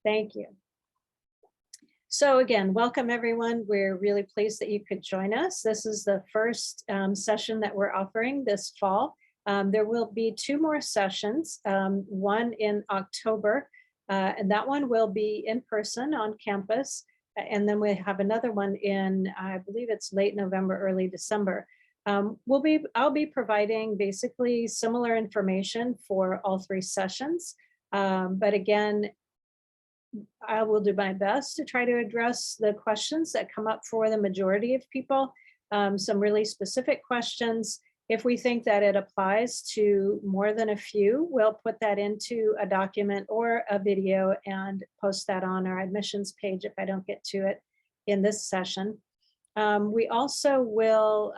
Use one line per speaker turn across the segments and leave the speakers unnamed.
Thank you. So again, welcome everyone. We're really pleased that you could join us. This is the first session that we're offering this fall. There will be 2 more sessions, one in October, and that one will be in person on campus. And then we have another one in, I believe it's late November, early December. I'll be providing basically similar information for all 3 sessions. But again, I will do my best to try to address the questions that come up for the majority of people, some really specific questions. If we think that it applies to more than a few, we'll put that into a document or a video and post that on our admissions page if I don't get to it in this session. We also will,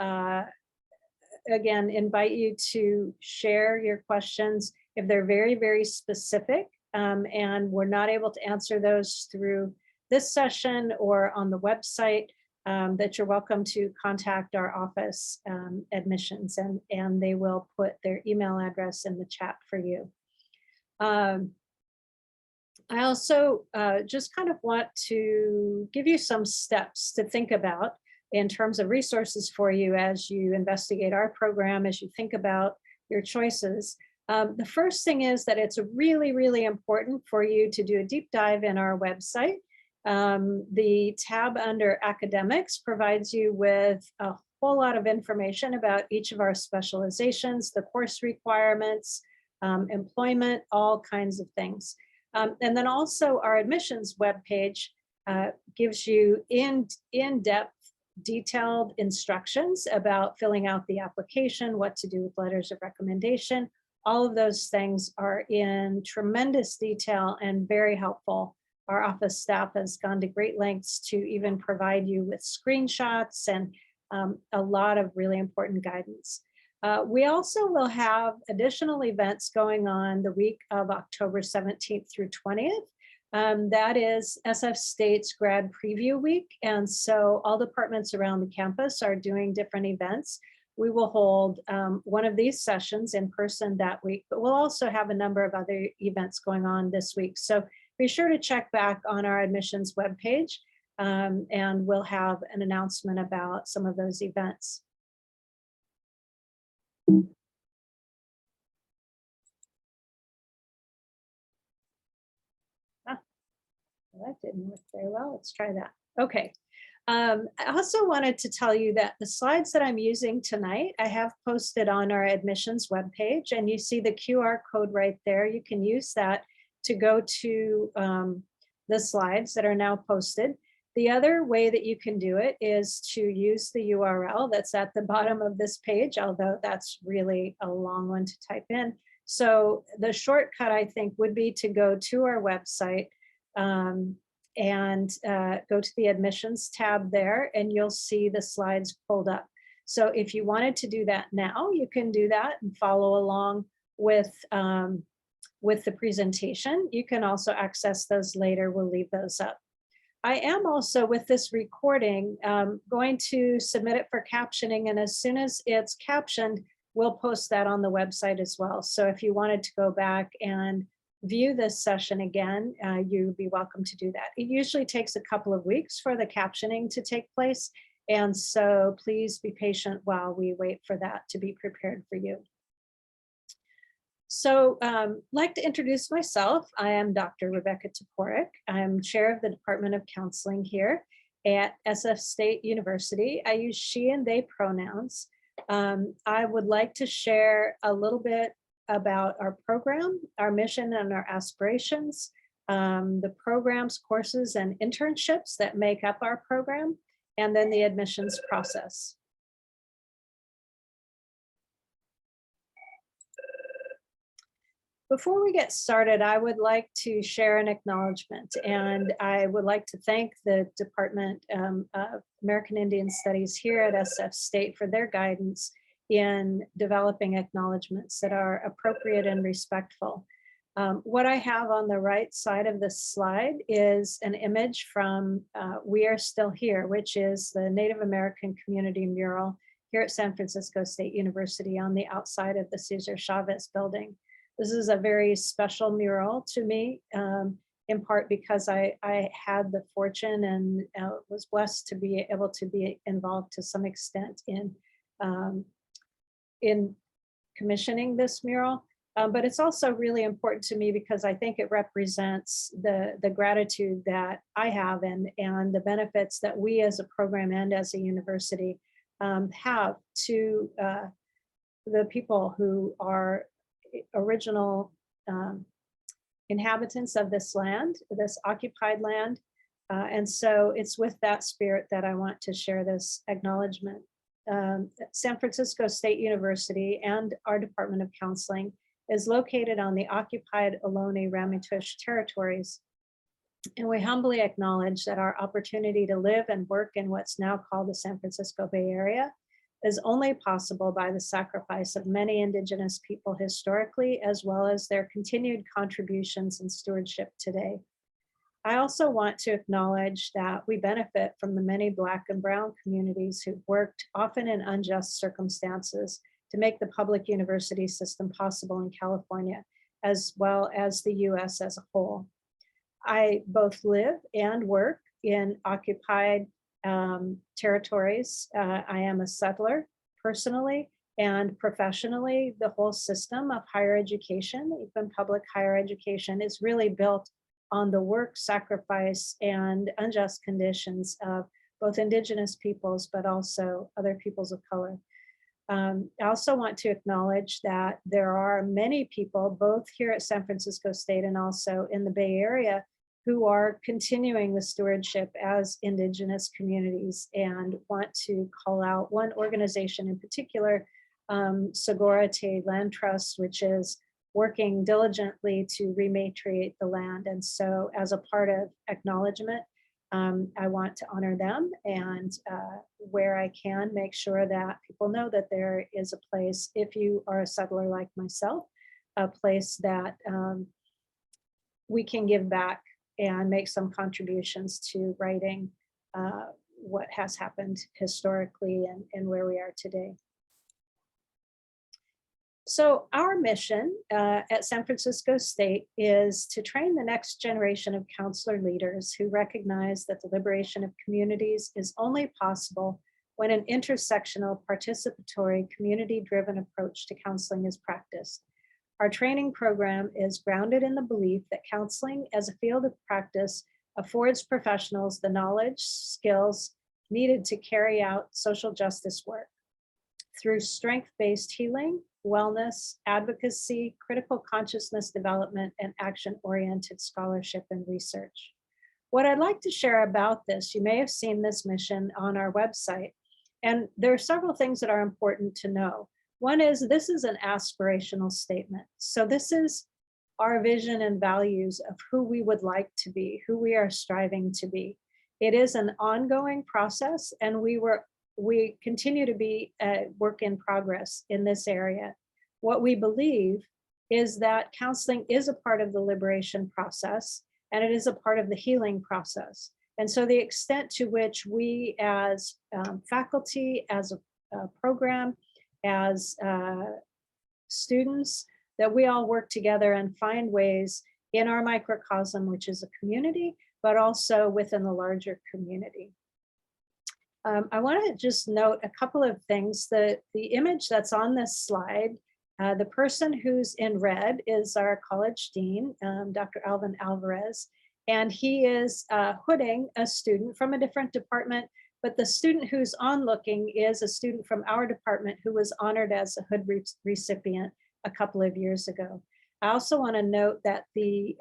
again, invite you to share your questions if they're very, very specific. And we're not able to answer those through this session or on the website, that you're welcome to contact our office admissions, and they will put their email address in the chat for you. I also just kind of want to give you some steps to think about in terms of resources for you as you investigate our program, as you think about your choices. The first thing is that it's really, really important for you to do a deep dive in our website. The tab under academics provides you with a whole lot of information about each of our specializations, the course requirements, employment, all kinds of things. And then also our admissions webpage gives you in-depth, detailed instructions about filling out the application, what to do with letters of recommendation. All of those things are in tremendous detail and very helpful. Our office staff has gone to great lengths to even provide you with screenshots and a lot of really important guidance. We also will have additional events going on the week of October 17th through 20th. That is SF State's Grad Preview Week. And so all departments around the campus are doing different events. We will hold one of these sessions in person that week, but we'll also have a number of other events going on this week. So be sure to check back on our admissions webpage, and we'll have an announcement about some of those events. That didn't work very well. Let's try that. Okay. I also wanted to tell you that the slides that I'm using tonight, I have posted on our admissions webpage, and you see the QR code right there. You can use that to go to the slides that are now posted. The other way that you can do it is to use the URL that's at the bottom of this page, although that's really a long one to type in. So the shortcut, I think, would be to go to our website, and go to the admissions tab there, and you'll see the slides pulled up. So if you wanted to do that now, you can do that and follow along with the presentation. You can also access those later. We'll leave those up. I am also, with this recording, going to submit it for captioning, and as soon as it's captioned, we'll post that on the website as well. So if you wanted to go back and view this session again, you'd be welcome to do that. It usually takes a couple of weeks for the captioning to take place, and so please be patient while we wait for that to be prepared for you. So I'd like to introduce myself. I am Dr. Rebecca Toporek. I'm chair of the Department of Counseling here at SF State University. I use she and they pronouns. I would like to share a little bit about our program, our mission, and our aspirations, the programs, courses, and internships that make up our program, and then the admissions process. Before we get started, I would like to share an acknowledgement, and I would like to thank the Department of American Indian Studies here at SF State for their guidance in developing acknowledgements that are appropriate and respectful. What I have on the right side of this slide is an image from We Are Still Here, which is the Native American community mural here at San Francisco State University on the outside of the Cesar Chavez building. This is a very special mural to me. in part because I had the fortune and was blessed to be able to be involved to some extent um, in commissioning this mural. But it's also really important to me because I think it represents the gratitude that I have and the benefits that we as a program and as a university have to the people who are original inhabitants of this land, this occupied land. And so it's with that spirit that I want to share this acknowledgement. San Francisco State University and our Department of Counseling is located on the occupied Ohlone Ramaytush territories. And we humbly acknowledge that our opportunity to live and work in what's now called the San Francisco Bay Area is only possible by the sacrifice of many Indigenous people historically, as well as their continued contributions and stewardship today. I also want to acknowledge that we benefit from the many Black and Brown communities who've worked, often in unjust circumstances, to make the public university system possible in California, as well as the US as a whole. I both live and work in occupied territories. I am a settler personally and professionally. The whole system of higher education, even public higher education, is really built on the work, sacrifice, and unjust conditions of both Indigenous peoples, but also other peoples of color. I also want to acknowledge that there are many people, both here at San Francisco State and also in the Bay Area, who are continuing the stewardship as Indigenous communities, and want to call out one organization in particular, Segura Te Land Trust, which is working diligently to rematriate the land. And so as a part of acknowledgement, I want to honor them and where I can make sure that people know that there is a place, if you are a settler like myself, a place that we can give back and make some contributions to writing what has happened historically and where we are today. So our mission at San Francisco State is to train the next generation of counselor leaders who recognize that the liberation of communities is only possible when an intersectional, participatory, community-driven approach to counseling is practiced. Our training program is grounded in the belief that counseling as a field of practice affords professionals the knowledge, skills needed to carry out social justice work through strength-based healing, wellness, advocacy, critical consciousness development, and action-oriented scholarship and research. What I'd like to share about this, you may have seen this mission on our website, and there are several things that are important to know. One is this is an aspirational statement. So this is our vision and values of who we would like to be, who we are striving to be. It is an ongoing process, and we continue to be a work in progress in this area. What we believe is that counseling is a part of the liberation process, and it is a part of the healing process. And so the extent to which we as faculty, as a program, as students, that we all work together and find ways in our microcosm, which is a community, but also within the larger community. I want to just note a couple of things. The image that's on this slide, the person who's in red is our college dean, Dr. Alvin Alvarez, and he is hooding a student from a different department, but the student who's onlooking is a student from our department who was honored as a hood recipient a couple of years ago. I also want to note that the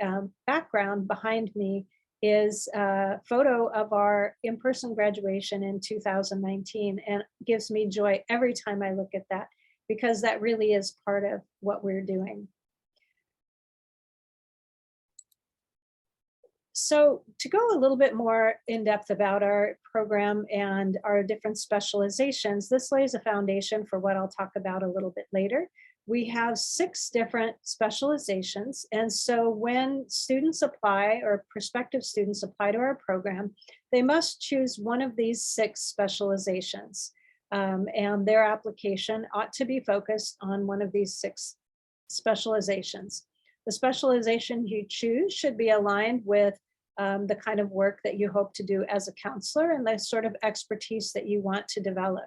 background behind me is a photo of our in-person graduation in 2019, and gives me joy every time I look at that, because that really is part of what we're doing. So to go a little bit more in depth about our program and our different specializations, this lays a foundation for what I'll talk about a little bit later. We have 6 different specializations. And so when students apply, or prospective students apply to our program, they must choose one of these 6 specializations. And their application ought to be focused on one of these 6 specializations. The specialization you choose should be aligned with the kind of work that you hope to do as a counselor and the sort of expertise that you want to develop.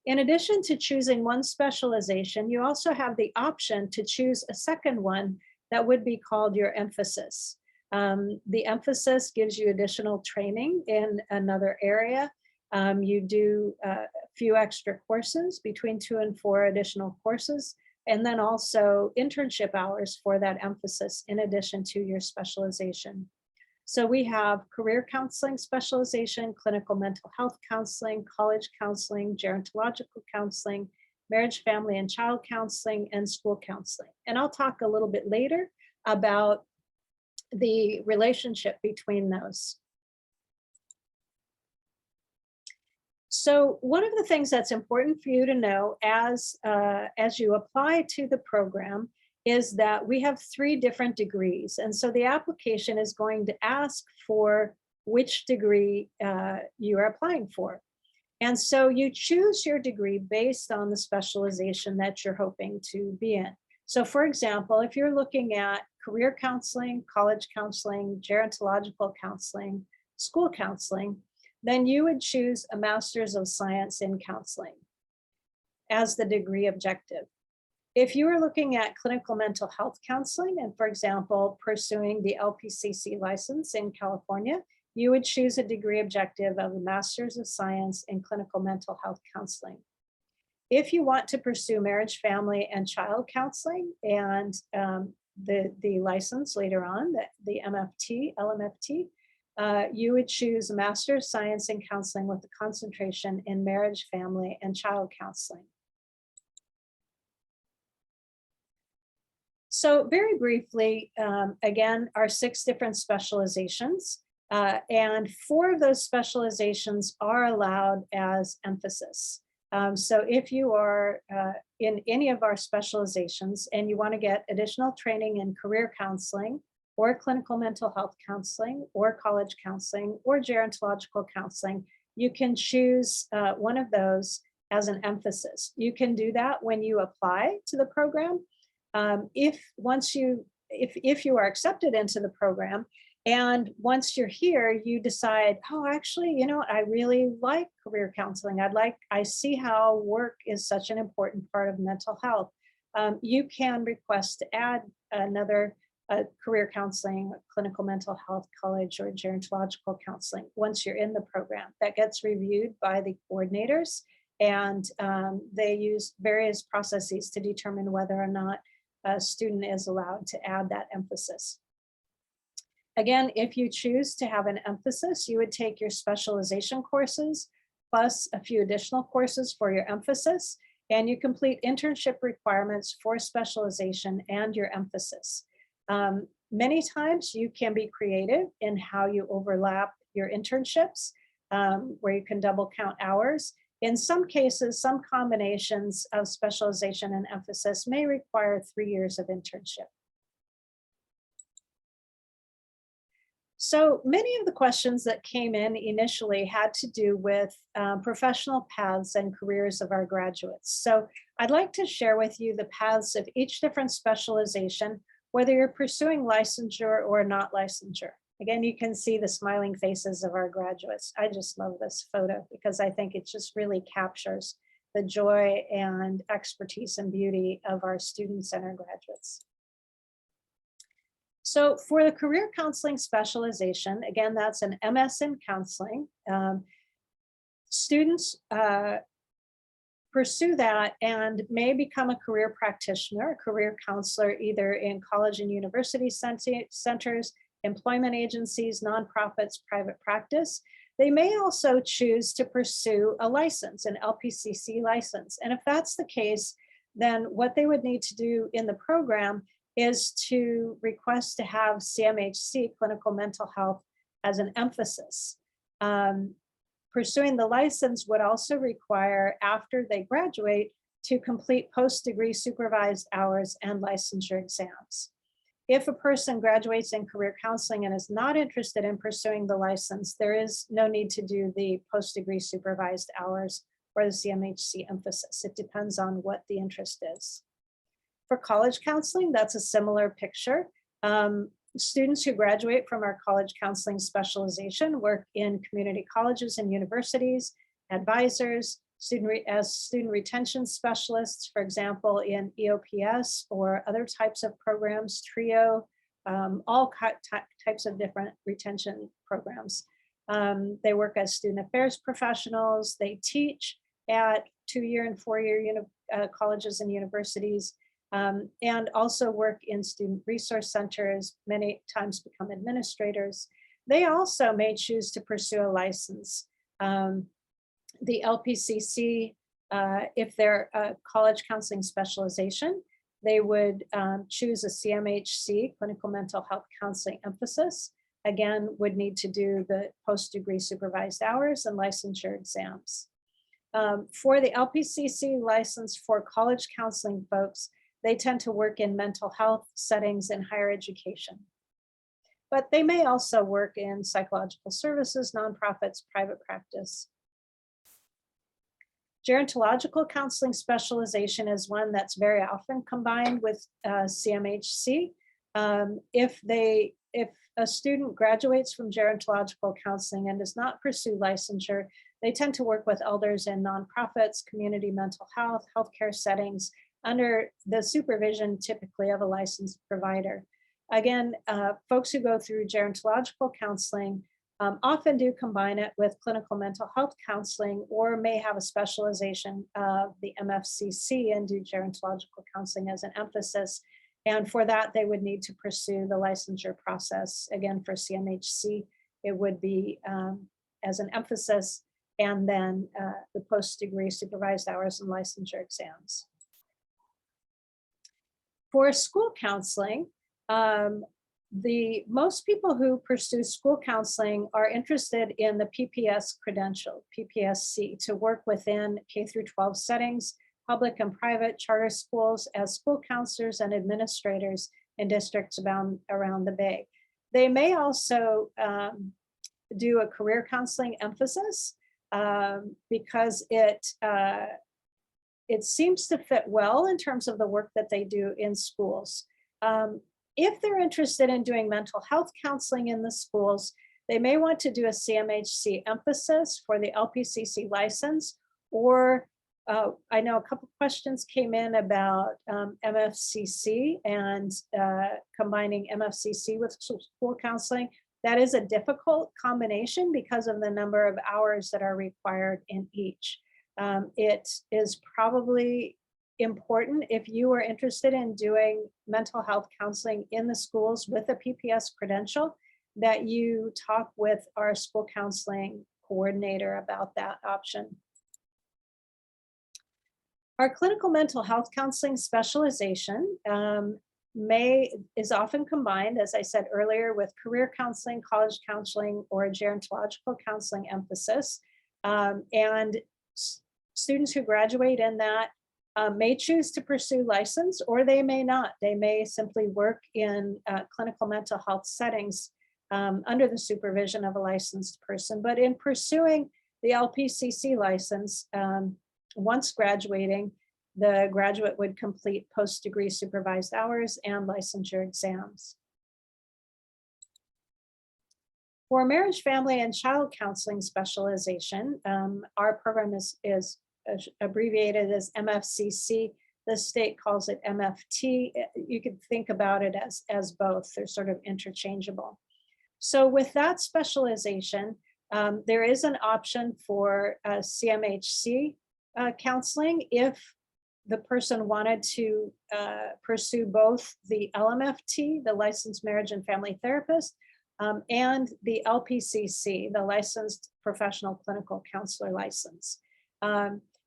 In addition to choosing one specialization, you also have the option to choose a second one that would be called your emphasis. The emphasis gives you additional training in another area. You do a few extra courses, between 2 and 4 additional courses, and then also internship hours for that emphasis in addition to your specialization. So we have career counseling specialization, clinical mental health counseling, college counseling, gerontological counseling, marriage, family, and child counseling, and school counseling. And I'll talk a little bit later about the relationship between those. So one of the things that's important for you to know as you apply to the program is that we have 3 different degrees. And so the application is going to ask for which degree you are applying for. And so you choose your degree based on the specialization that you're hoping to be in. So for example, if you're looking at career counseling, college counseling, gerontological counseling, school counseling, then you would choose a Master's of Science in Counseling as the degree objective. If you are looking at clinical mental health counseling and, for example, pursuing the LPCC license in California, you would choose a degree objective of a Master's of Science in Clinical Mental Health Counseling. If you want to pursue marriage, family, and child counseling and the license later on, the MFT, LMFT, you would choose a Master of Science in Counseling with a concentration in marriage, family, and child counseling. So very briefly, again, our 6 different specializations, and 4 of those specializations are allowed as emphasis. So if you are in any of our specializations and you want to get additional training in career counseling or clinical mental health counseling or college counseling or gerontological counseling, you can choose one of those as an emphasis. You can do that when you apply to the program. If you are accepted into the program, and once you're here, you decide, oh, actually, you know, I really like career counseling. I see how work is such an important part of mental health. You can request to add another career counseling, clinical mental health, college, or gerontological counseling once you're in the program. That gets reviewed by the coordinators, and they use various processes to determine whether or not a student is allowed to add that emphasis. Again, if you choose to have an emphasis, you would take your specialization courses plus a few additional courses for your emphasis, and you complete internship requirements for specialization and your emphasis. Many times you can be creative in how you overlap your internships, where you can double count hours. In some cases, some combinations of specialization and emphasis may require 3 years of internship. So many of the questions that came in initially had to do with professional paths and careers of our graduates. So I'd like to share with you the paths of each different specialization, whether you're pursuing licensure or not licensure. Again, you can see the smiling faces of our graduates. I just love this photo because I think it just really captures the joy and expertise and beauty of our students and our graduates. So for the career counseling specialization, again, that's an MS in counseling. Students pursue that and may become a career practitioner, a career counselor, either in college and university centers, employment agencies, nonprofits, private practice. They may also choose to pursue a license, an LPCC license. And if that's the case, then what they would need to do in the program is to request to have CMHC, clinical mental health, as an emphasis. Pursuing the license would also require, after they graduate, to complete post-degree supervised hours and licensure exams. If a person graduates in career counseling and is not interested in pursuing the license, there is no need to do the post-degree supervised hours or the CMHC emphasis. It depends on what the interest is. For college counseling, that's a similar picture. Students who graduate from our college counseling specialization work in community colleges and universities, advisors, as student retention specialists, for example, in EOPS or other types of programs, TRIO, all types of different retention programs. They work as student affairs professionals. They teach at 2-year and 4-year colleges and universities, and also work in student resource centers, many times become administrators. They also may choose to pursue a license. The LPCC, if they're a college counseling specialization, they would choose a CMHC, clinical mental health counseling emphasis. Again, would need to do the post-degree supervised hours and licensure exams. For the LPCC license for college counseling folks, they tend to work in mental health settings in higher education. But they may also work in psychological services, nonprofits, private practice. Gerontological counseling specialization is one that's very often combined with CMHC. If a student graduates from gerontological counseling and does not pursue licensure, they tend to work with elders in nonprofits, community mental health, healthcare settings, under the supervision typically of a licensed provider. Again, folks who go through gerontological counseling often do combine it with clinical mental health counseling, or may have a specialization of the MFCC and do gerontological counseling as an emphasis. And for that, they would need to pursue the licensure process. Again, for CMHC, it would be as an emphasis, and then the post-degree supervised hours and licensure exams. For school counseling, most people who pursue school counseling are interested in the PPS credential, PPSC, to work within K through 12 settings, public and private charter schools, as school counselors and administrators in districts around the Bay. They may also do a career counseling emphasis because it seems to fit well in terms of the work that they do in schools. If they're interested in doing mental health counseling in the schools, they may want to do a CMHC emphasis for the LPCC license, or I know a couple questions came in about MFCC and combining MFCC with school counseling. That is a difficult combination because of the number of hours that are required in each. It is probably important, if you are interested in doing mental health counseling in the schools with a PPS credential, that you talk with our school counseling coordinator about that option. Our clinical mental health counseling specialization is often combined, as I said earlier, with career counseling, college counseling, or gerontological counseling emphasis. And students who graduate in that may choose to pursue license, or they may not. They may simply work in clinical mental health settings under the supervision of a licensed person. But in pursuing the LPCC license, once graduating, the graduate would complete post-degree supervised hours and licensure exams. For marriage, family, and child counseling specialization, our program is abbreviated as MFCC. The state calls it MFT. You could think about it as both. They're sort of interchangeable. So with that specialization, there is an option for CMHC counseling if the person wanted to pursue both the LMFT, the Licensed Marriage and Family Therapist, and the LPCC, the Licensed Professional Clinical Counselor License.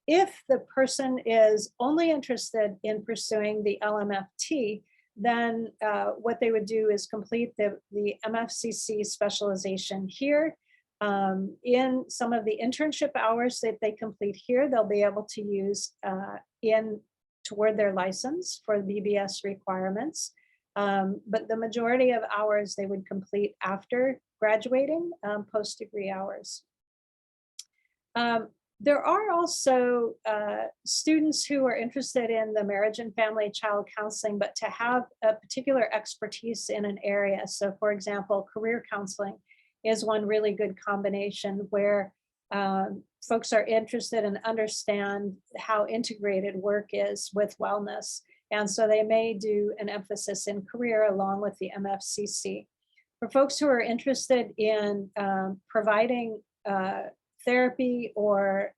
If the person is only interested in pursuing the LMFT, then what they would do is complete the MFCC specialization here. In some of the internship hours that they complete here, they'll be able to use toward their license for BBS requirements. But the majority of hours they would complete after graduating, post-degree hours. There are also students who are interested in the marriage and family child counseling, but to have a particular expertise in an area. So for example, career counseling is one really good combination where folks are interested and understand how integrated work is with wellness. And so they may do an emphasis in career along with the MFCC. For folks who are interested in providing therapy or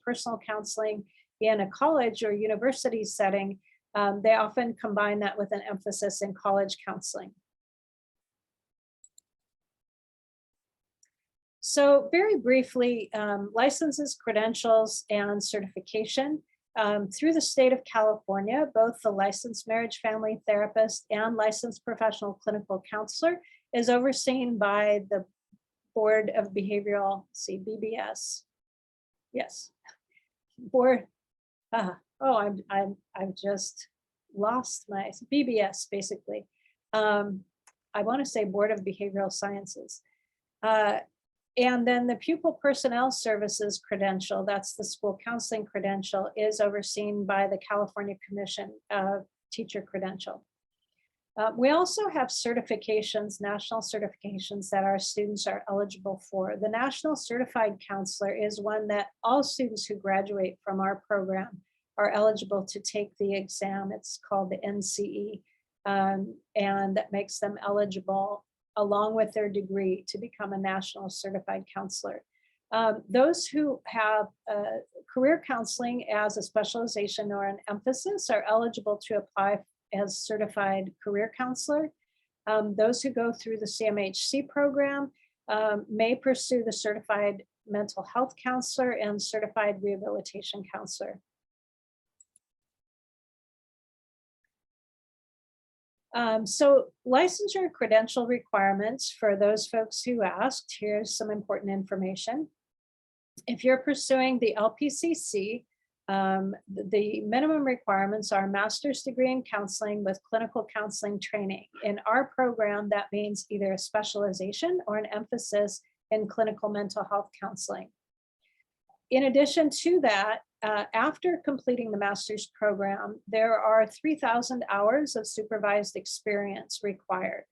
personal counseling in a college or university setting, they often combine that with an emphasis in college counseling. So very briefly, licenses, credentials, and certification. Through the state of California, both the licensed marriage family therapist and licensed professional clinical counselor is overseen by the Board of Behavioral, BBS. Yes, board. I've just lost my BBS basically. I want to say Board of Behavioral Sciences. And then the pupil personnel services credential, that's the school counseling credential, is overseen by the California Commission of Teacher Credential. We also have certifications, national certifications that our students are eligible for. The National Certified Counselor is one that all students who graduate from our program are eligible to take the exam. It's called the NCE, and that makes them eligible along with their degree to become a national certified counselor. Those who have career counseling as a specialization or an emphasis are eligible to apply as certified career counselor. Those who go through the CMHC program may pursue the certified mental health counselor and certified rehabilitation counselor. So licensure credential requirements for those folks who asked, here's some important information. If you're pursuing the LPCC, the minimum requirements are master's degree in counseling with clinical counseling training. In our program, that means either a specialization or an emphasis in clinical mental health counseling. In addition to that, after completing the master's program, there are 3,000 hours of supervised experience required.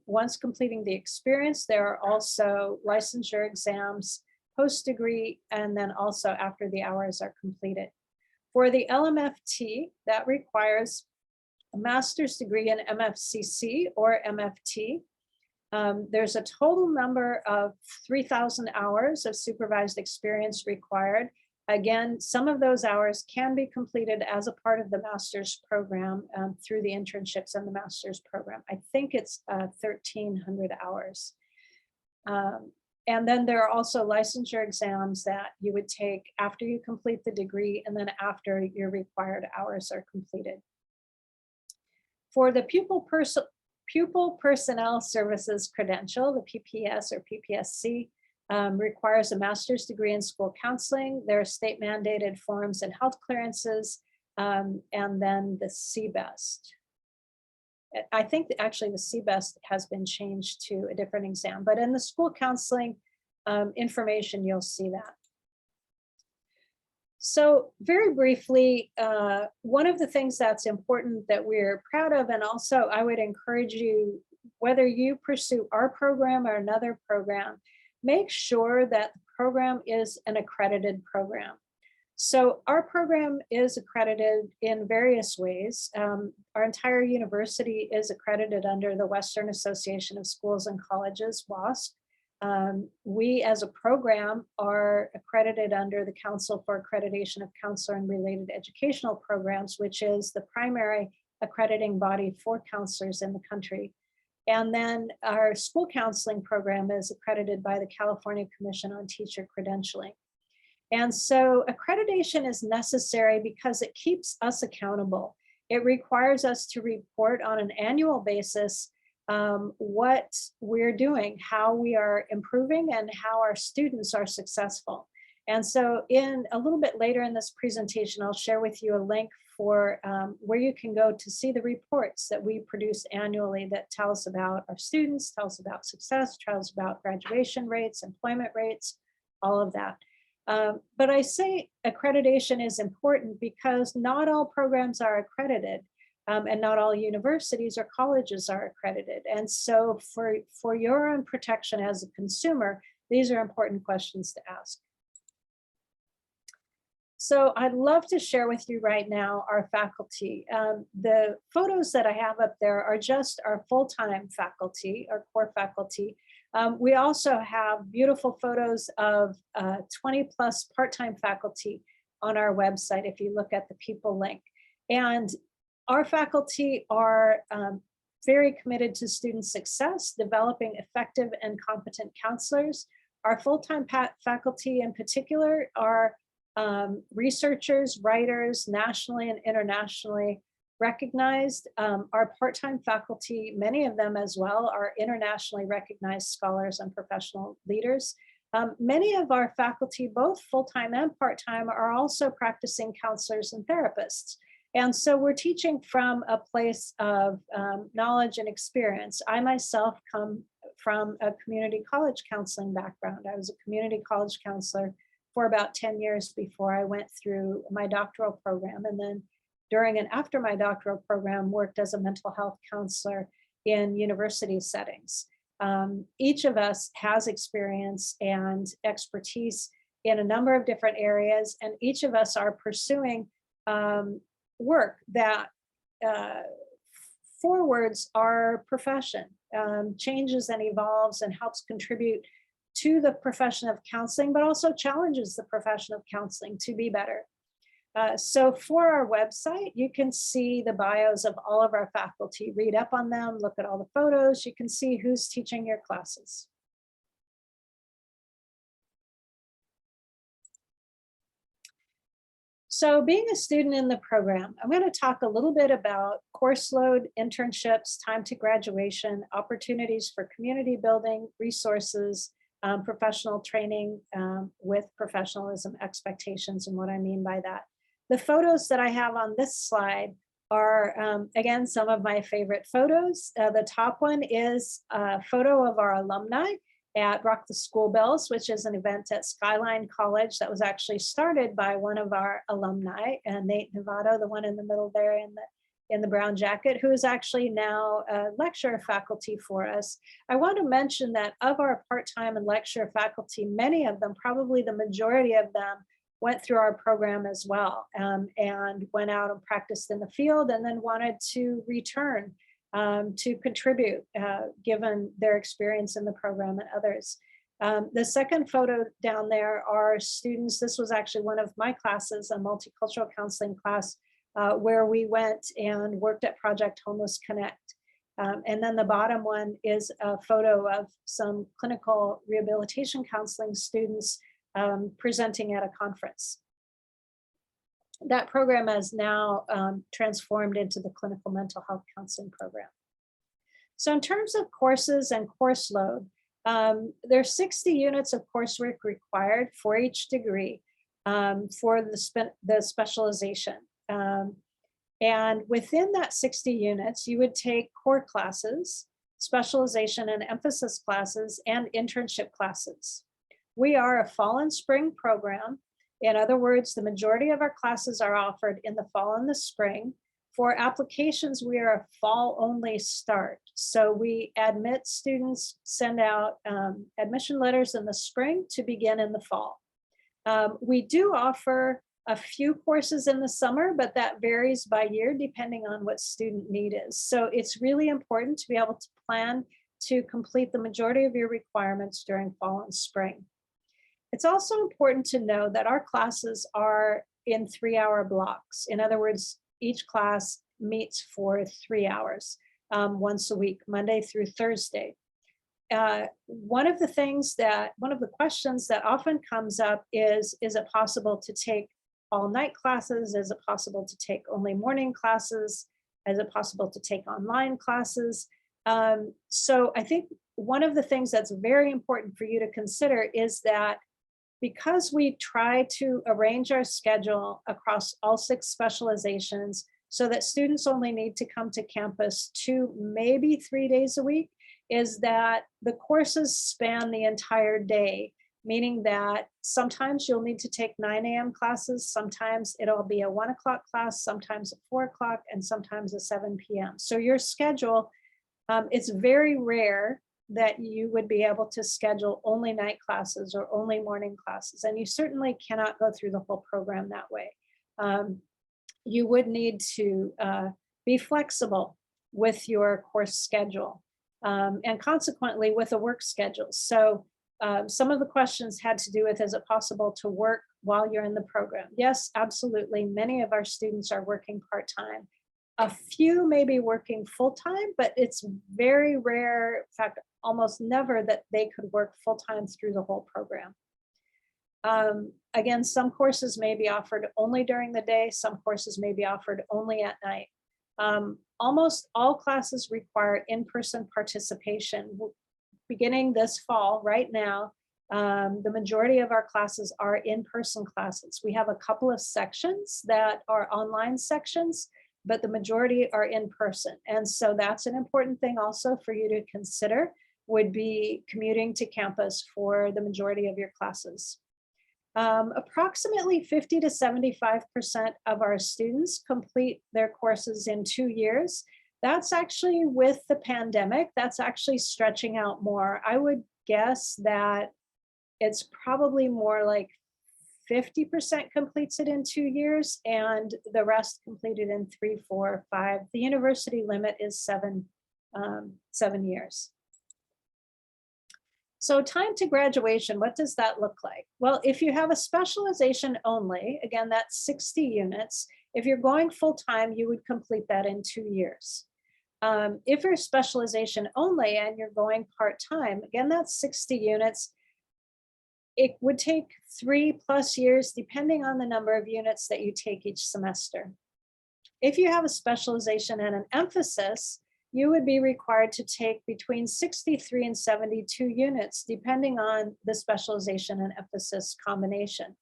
Once completing the experience, there are also licensure exams, post-degree, and then also after the hours are completed. For the LMFT, that requires a master's degree in MFCC or MFT. There's a total number of 3,000 hours of supervised experience required. Again, some of those hours can be completed as a part of the master's program through the internships and the master's program. I think it's 1,300 hours. And then there are also licensure exams that you would take after you complete the degree and then after your required hours are completed. For the pupil personnel services credential, the PPS or PPSC, requires a master's degree in school counseling. There are state mandated forms and health clearances, and then the CBEST. I think that actually the CBEST has been changed to a different exam, but in the school counseling information, you'll see that. So very briefly, one of the things that's important that we're proud of, and also I would encourage you, whether you pursue our program or another program, make sure that the program is an accredited program. So our program is accredited in various ways. Our entire university is accredited under the Western Association of Schools and Colleges, WASC. We as a program are accredited under the Council for Accreditation of Counselor and Related Educational Programs, which is the primary accrediting body for counselors in the country. And then our school counseling program is accredited by the California Commission on Teacher Credentialing. And so accreditation is necessary because it keeps us accountable. It requires us to report on an annual basis what we're doing, how we are improving, and how our students are successful. And so in a little bit later in this presentation, I'll share with you a link for where you can go to see the reports that we produce annually that tell us about our students, tell us about success, tell us about graduation rates, employment rates, all of that. But I say accreditation is important because not all programs are accredited. And not all universities or colleges are accredited. And so for your own protection as a consumer, these are important questions to ask. So I'd love to share with you right now our faculty. The photos that I have up there are just our full-time faculty, our core faculty. We also have beautiful photos of 20 plus part-time faculty on our website if you look at the people link. And our faculty are very committed to student success, developing effective and competent counselors. Our full-time faculty in particular are researchers, writers, nationally and internationally recognized. Our part-time faculty, many of them as well, are internationally recognized scholars and professional leaders. Many of our faculty, both full-time and part-time, are also practicing counselors and therapists. And so we're teaching from a place of knowledge and experience. I myself come from a community college counseling background. I was a community college counselor for about 10 years before I went through my doctoral program. And then during and after my doctoral program, worked as a mental health counselor in university settings. Each of us has experience and expertise in a number of different areas, and each of us are pursuing work that forwards our profession, changes and evolves and helps contribute to the profession of counseling, but also challenges the profession of counseling to be better. So for our website, you can see the bios of all of our faculty, read up on them, look at all the photos, you can see who's teaching your classes. So being a student in the program, I'm going to talk a little bit about course load, internships, time to graduation, opportunities for community building, resources, professional training with professionalism expectations, and what I mean by that. The photos that I have on this slide are, again, some of my favorite photos. The top one is a photo of our alumni at Rock the School Bells, which is an event at Skyline College that was actually started by one of our alumni, Nate Novato, the one in the middle there in the brown jacket, who is actually now a lecturer faculty for us. I want to mention that of our part-time and lecturer faculty, many of them, probably the majority of them, went through our program as well, and went out and practiced in the field and then wanted to return to contribute, given their experience in the program and others. The second photo down there are students. This was actually one of my classes, a multicultural counseling class, where we went and worked at Project Homeless Connect. And then the bottom one is a photo of some clinical rehabilitation counseling students presenting at a conference. That program has now transformed into the clinical mental health counseling program. So in terms of courses and course load, there's 60 units of coursework required for each degree for the specialization. And within that 60 units, you would take core classes, specialization and emphasis classes, and internship classes. We are a fall and spring program. In other words, the majority of our classes are offered in the fall and the spring. For applications, we are a fall only start. So we admit students, send out admission letters in the spring to begin in the fall. We do offer a few courses in the summer, but that varies by year depending on what student need is. So it's really important to be able to plan to complete the majority of your requirements during fall and spring. It's also important to know that our classes are in 3-hour blocks. In other words, each class meets for 3 hours once a week, Monday through Thursday. One of the questions that often comes up is it possible to take all night classes? Is it possible to take only morning classes? Is it possible to take online classes? So I think one of the things that's very important for you to consider is that because we try to arrange our schedule across all 6 specializations so that students only need to come to campus 2, maybe 3 days a week, is that the courses span the entire day meaning that sometimes you'll need to take 9 a.m. classes, sometimes it'll be a 1 o'clock class, sometimes a 4 o'clock, and sometimes a 7 p.m. So your schedule, it's very rare that you would be able to schedule only night classes or only morning classes, and you certainly cannot go through the whole program that way. You would need to be flexible with your course schedule, and consequently with a work schedule. So some of the questions had to do with, is it possible to work while you're in the program? Yes, absolutely. Many of our students are working part-time. A few may be working full-time, but it's very rare, in fact, almost never, that they could work full-time through the whole program. Again, some courses may be offered only during the day, some courses may be offered only at night. Almost all classes require in-person participation. Beginning this fall, right now, the majority of our classes are in-person classes. We have a couple of sections that are online sections, but the majority are in person. And so that's an important thing also for you to consider, would be commuting to campus for the majority of your classes. Approximately 50 to 75% of our students complete their courses in 2 years. That's actually, with the pandemic, that's actually stretching out more. I would guess that it's probably more like 50% completes it in 2 years and the rest completed in 3, 4, 5. The university limit is 7 years. So time to graduation, what does that look like? Well, if you have a specialization only, again, that's 60 units. If you're going full-time, you would complete that in 2 years. If you're specialization only and you're going part-time, again, that's 60 units. It would take 3+ years, depending on the number of units that you take each semester. If you have a specialization and an emphasis, you would be required to take between 63 and 72 units, depending on the specialization and emphasis combination.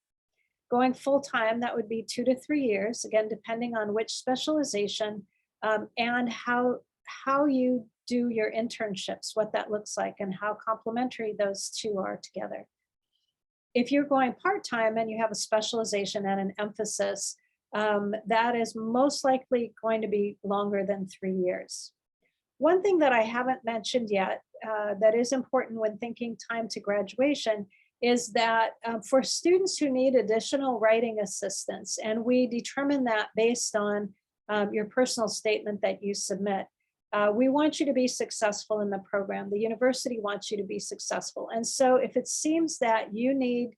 Going full-time, that would be 2 to 3 years, again, depending on which specialization and how you do your internships, what that looks like, and how complementary those two are together. If you're going part-time and you have a specialization and an emphasis, that is most likely going to be longer than 3 years. One thing that I haven't mentioned yet that is important when thinking time to graduation is that for students who need additional writing assistance, and we determine that based on your personal statement that you submit, we want you to be successful in the program. The university wants you to be successful. And so if it seems that you need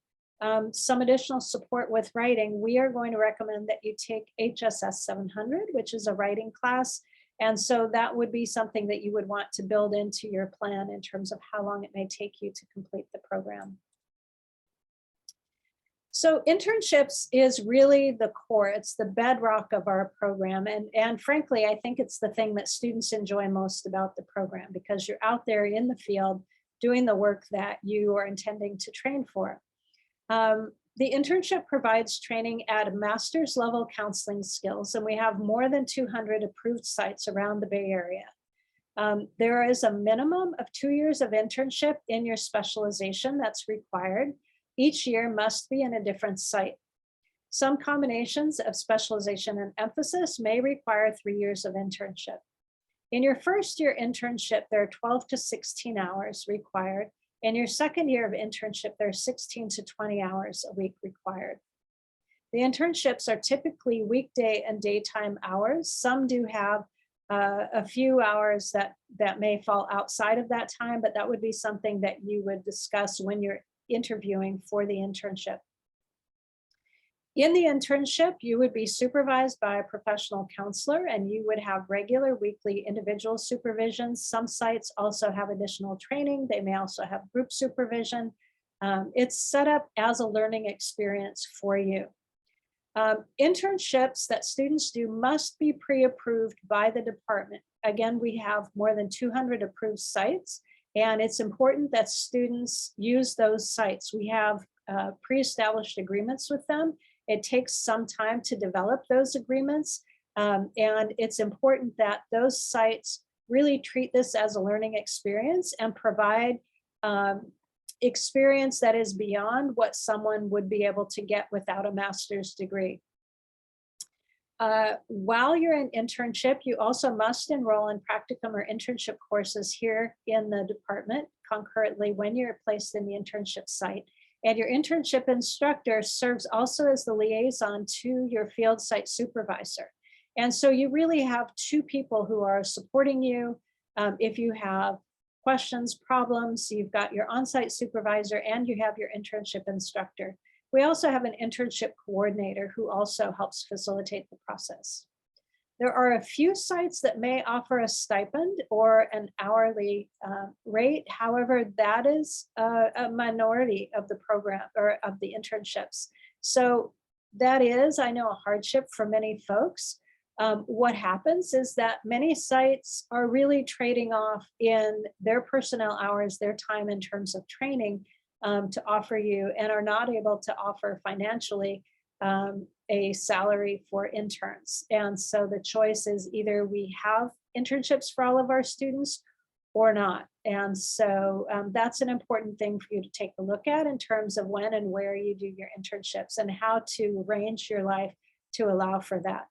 some additional support with writing, we are going to recommend that you take HSS 700, which is a writing class. And so that would be something that you would want to build into your plan in terms of how long it may take you to complete the program. So internships is really the core, it's the bedrock of our program. And frankly, I think it's the thing that students enjoy most about the program, because you're out there in the field doing the work that you are intending to train for. The internship provides training at master's level counseling skills, and we have more than 200 approved sites around the Bay Area. There is a minimum of 2 years of internship in your specialization that's required. Each year must be in a different site. Some combinations of specialization and emphasis may require 3 years of internship. In your first year internship, there are 12 to 16 hours required. In your second year of internship, there are 16 to 20 hours a week required. The internships are typically weekday and daytime hours. Some do have a few hours that may fall outside of that time, but that would be something that you would discuss when you're interviewing for the internship. In the internship, you would be supervised by a professional counselor, and you would have regular weekly individual supervision. Some sites also have additional training. They may also have group supervision. It's set up as a learning experience for you. Internships that students do must be pre-approved by the department. Again, we have more than 200 approved sites, and it's important that students use those sites. We have pre-established agreements with them. It takes some time to develop those agreements, and it's important that those sites really treat this as a learning experience and provide experience that is beyond what someone would be able to get without a master's degree. While you're in internship, you also must enroll in practicum or internship courses here in the department concurrently when you're placed in the internship site. And your internship instructor serves also as the liaison to your field site supervisor. And so you really have two people who are supporting you. If you have questions, problems, you've got your on-site supervisor and you have your internship instructor. We also have an internship coordinator who also helps facilitate the process. There are a few sites that may offer a stipend or an hourly rate. However, that is a minority of the program or of the internships. So that is, I know, a hardship for many folks. What happens is that many sites are really trading off in their personnel hours, their time in terms of training to offer you, and are not able to offer financially a salary for interns. And so the choice is either we have internships for all of our students or not. And so that's an important thing for you to take a look at in terms of when and where you do your internships and how to arrange your life to allow for that.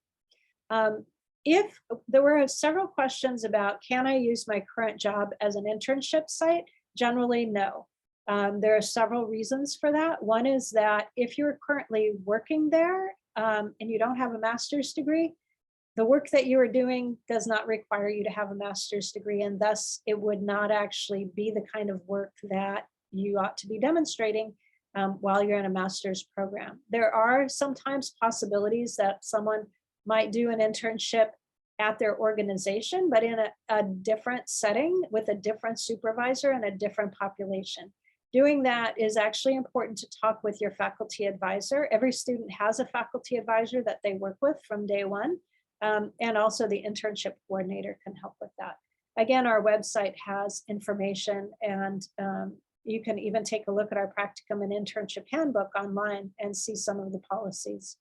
If there were several questions about, can I use my current job as an internship site? Generally, no. There are several reasons for that. One is that if you're currently working there and you don't have a master's degree, the work that you are doing does not require you to have a master's degree, and thus it would not actually be the kind of work that you ought to be demonstrating while you're in a master's program. There are sometimes possibilities that someone might do an internship at their organization, but in a different setting with a different supervisor and a different population. Doing that is actually important to talk with your faculty advisor. Every student has a faculty advisor that they work with from day one, and also the internship coordinator can help with that. Again, our website has information, and you can even take a look at our practicum and internship handbook online and see some of the policies.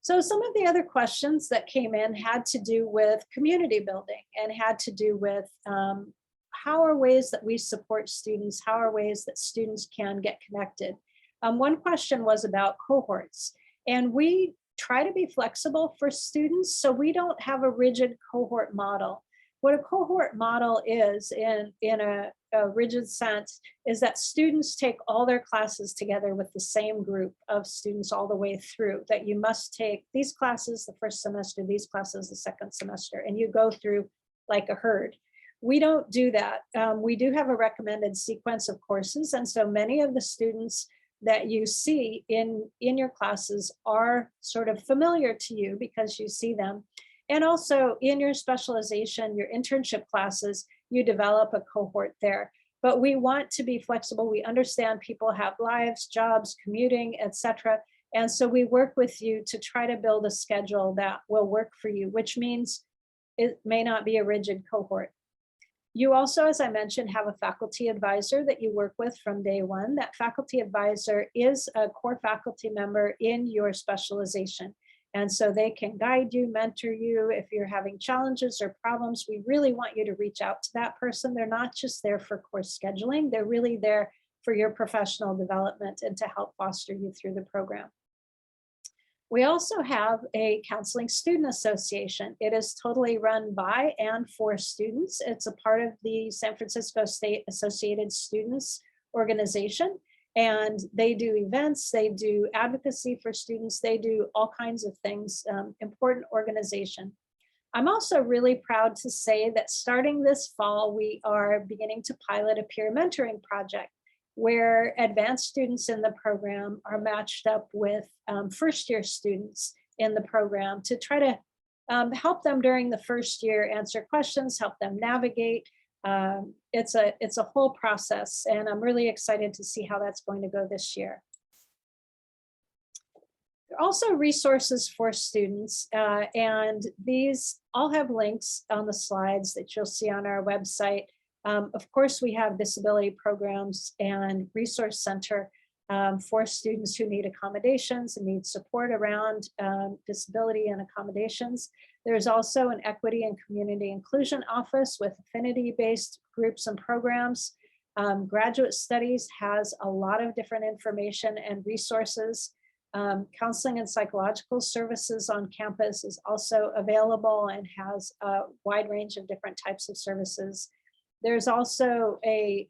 So some of the other questions that came in had to do with community building and had to do with how are ways that we support students, how are ways that students can get connected. One question was about cohorts, and we try to be flexible for students, so we don't have a rigid cohort model. What a cohort model is in a rigid sense is that students take all their classes together with the same group of students all the way through, that you must take these classes the first semester, these classes the second semester, and you go through like a herd. We don't do that. We do have a recommended sequence of courses, and so many of the students that you see in your classes are sort of familiar to you because you see them. And also in your specialization, your internship classes, you develop a cohort there. But we want to be flexible. We understand people have lives, jobs, commuting, etc. And so we work with you to try to build a schedule that will work for you, which means it may not be a rigid cohort. You also, as I mentioned, have a faculty advisor that you work with from day one. That faculty advisor is a core faculty member in your specialization. And so they can guide you, mentor you. If you're having challenges or problems, we really want you to reach out to that person. They're not just there for course scheduling, they're really there for your professional development and to help foster you through the program. We also have a counseling student association. It is totally run by and for students. It's a part of the San Francisco State Associated Students organization. And they do events, they do advocacy for students, they do all kinds of things, important organization. I'm also really proud to say that starting this fall, we are beginning to pilot a peer mentoring project where advanced students in the program are matched up with first year students in the program to try to help them during the first year answer questions, help them navigate. It's a whole process, and I'm really excited to see how that's going to go this year. There are also resources for students, and these all have links on the slides that you'll see on our website. Of course, we have disability programs and resource center for students who need accommodations and need support around disability and accommodations. There's also an equity and community inclusion office with affinity-based groups and programs. Graduate Studies has a lot of different information and resources. Counseling and psychological services on campus is also available and has a wide range of different types of services. There's also a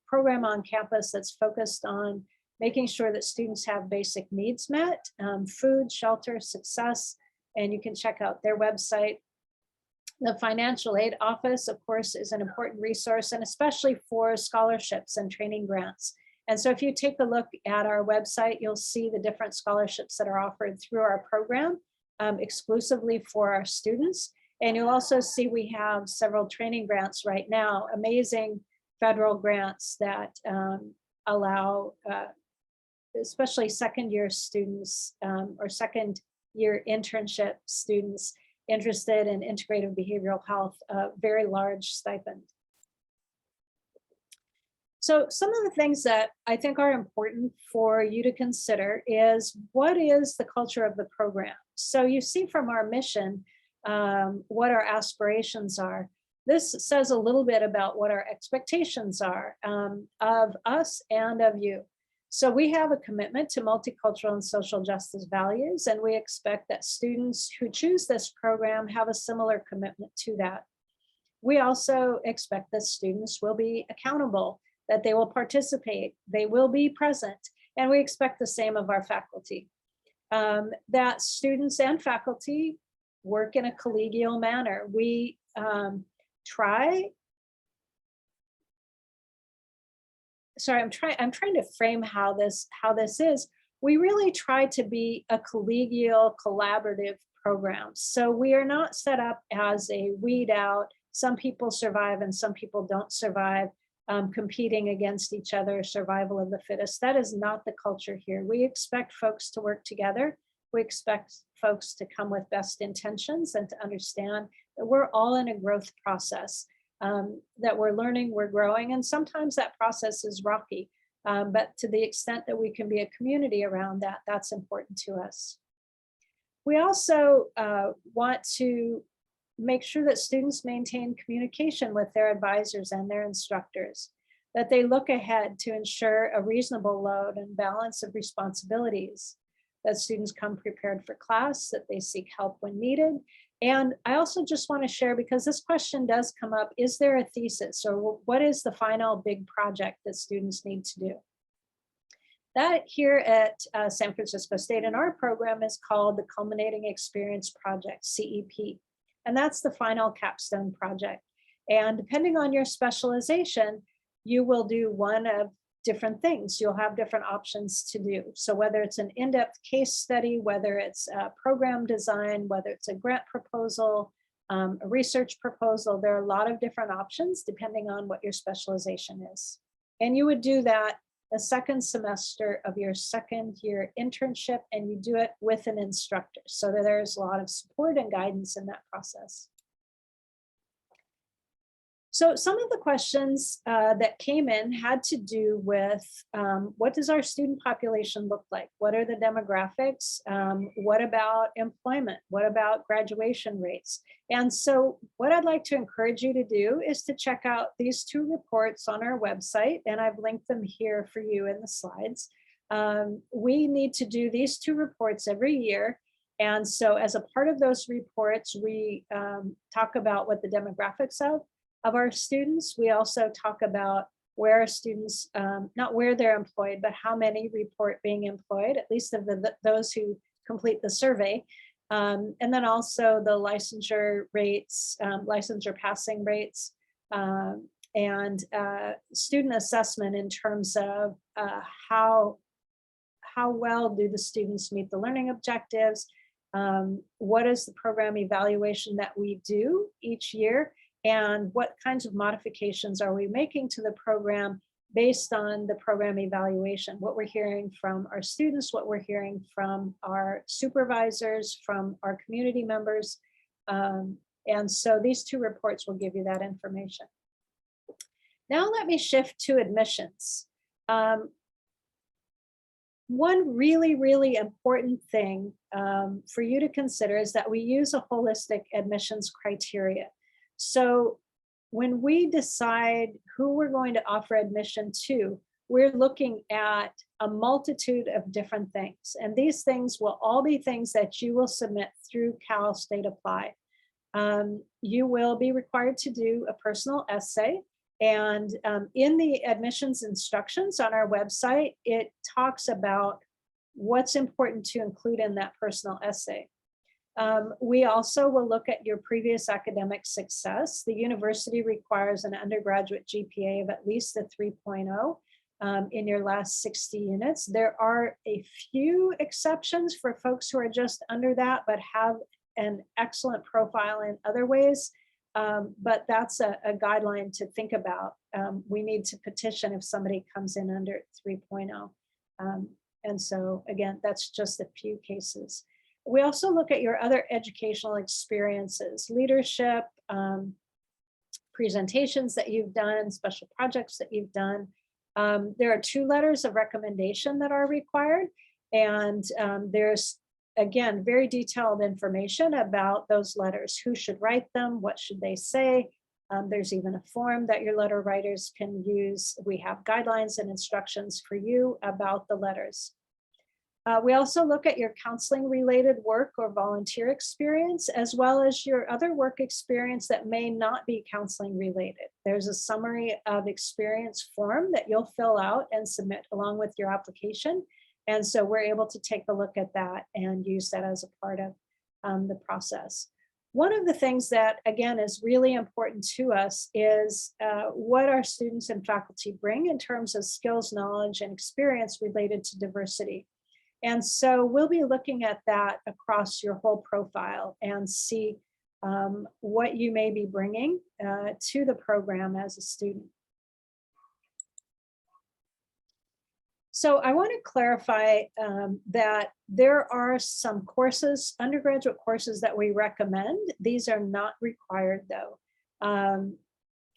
program on campus that's focused on making sure that students have basic needs met, food, shelter, success, and you can check out their website. The financial aid office, of course, is an important resource, and especially for scholarships and training grants. And so if you take a look at our website, you'll see the different scholarships that are offered through our program exclusively for our students. And you'll also see we have several training grants right now, amazing federal grants that allow especially second-year students or second-year internship students interested in integrative behavioral health, a very large stipend. So some of the things that I think are important for you to consider is, what is the culture of the program? So you see from our mission what our aspirations are. This says a little bit about what our expectations are of us and of you. So we have a commitment to multicultural and social justice values, and we expect that students who choose this program have a similar commitment to that. We also expect that students will be accountable, that they will participate, they will be present, and we expect the same of our faculty. That students and faculty work in a collegial manner. We I'm trying to frame how this is. We really try to be a collegial, collaborative program. So we are not set up as a weed out, some people survive and some people don't survive, competing against each other, survival of the fittest. That is not the culture here. We expect folks to work together. We expect folks to come with best intentions and to understand that we're all in a growth process. That we're learning, we're growing, and sometimes that process is rocky. But to the extent that we can be a community around that, that's important to us. We also want to make sure that students maintain communication with their advisors and their instructors, that they look ahead to ensure a reasonable load and balance of responsibilities, that students come prepared for class, that they seek help when needed. And I also just want to share, because this question does come up, is there a thesis, or what is the final big project that students need to do? That here at San Francisco State in our program is called the Culminating Experience Project, CEP. And that's the final capstone project. And depending on your specialization, you will do one of different things. You'll have different options to do. So whether it's an in-depth case study, whether it's a program design, whether it's a grant proposal, a research proposal, there are a lot of different options depending on what your specialization is. And you would do that the second semester of your second year internship, and you do it with an instructor. So that there's a lot of support and guidance in that process. So some of the questions that came in had to do with what does our student population look like? What are the demographics? What about employment? What about graduation rates? And so what I'd like to encourage you to do is to check out these two reports on our website, and I've linked them here for you in the slides. We need to do these two reports every year. And so as a part of those reports, we talk about what the demographics of our students. We also talk about where our students, not where they're employed, but how many report being employed, at least of those who complete the survey. And then also the licensure rates, licensure passing rates, and student assessment in terms of how well do the students meet the learning objectives, what is the program evaluation that we do each year, and what kinds of modifications are we making to the program based on the program evaluation, what we're hearing from our students, what we're hearing from our supervisors, from our community members. And so these two reports will give you that information. Now let me shift to admissions. One really, really important thing for you to consider is that we use a holistic admissions criteria. So when we decide who we're going to offer admission to, we're looking at a multitude of different things. And these things will all be things that you will submit through Cal State Apply. You will be required to do a personal essay. And in the admissions instructions on our website, it talks about what's important to include in that personal essay. We also will look at your previous academic success. The university requires an undergraduate GPA of at least a 3.0 in your last 60 units. There are a few exceptions for folks who are just under that, but have an excellent profile in other ways. But that's a guideline to think about. We need to petition if somebody comes in under 3.0. And so again, that's just a few cases. We also look at your other educational experiences, leadership, presentations that you've done, special projects that you've done. There are 2 letters of recommendation that are required. And there's, again, very detailed information about those letters, who should write them, what should they say. There's even a form that your letter writers can use. We have guidelines and instructions for you about the letters. We also look at your counseling related work or volunteer experience, as well as your other work experience that may not be counseling related. There's a summary of experience form that you'll fill out and submit along with your application. And so we're able to take a look at that and use that as a part of the process. One of the things that, again, is really important to us is what our students and faculty bring in terms of skills, knowledge, and experience related to diversity. And so we'll be looking at that across your whole profile and see what you may be bringing to the program as a student. So I want to clarify that there are some courses, undergraduate courses that we recommend. These are not required though.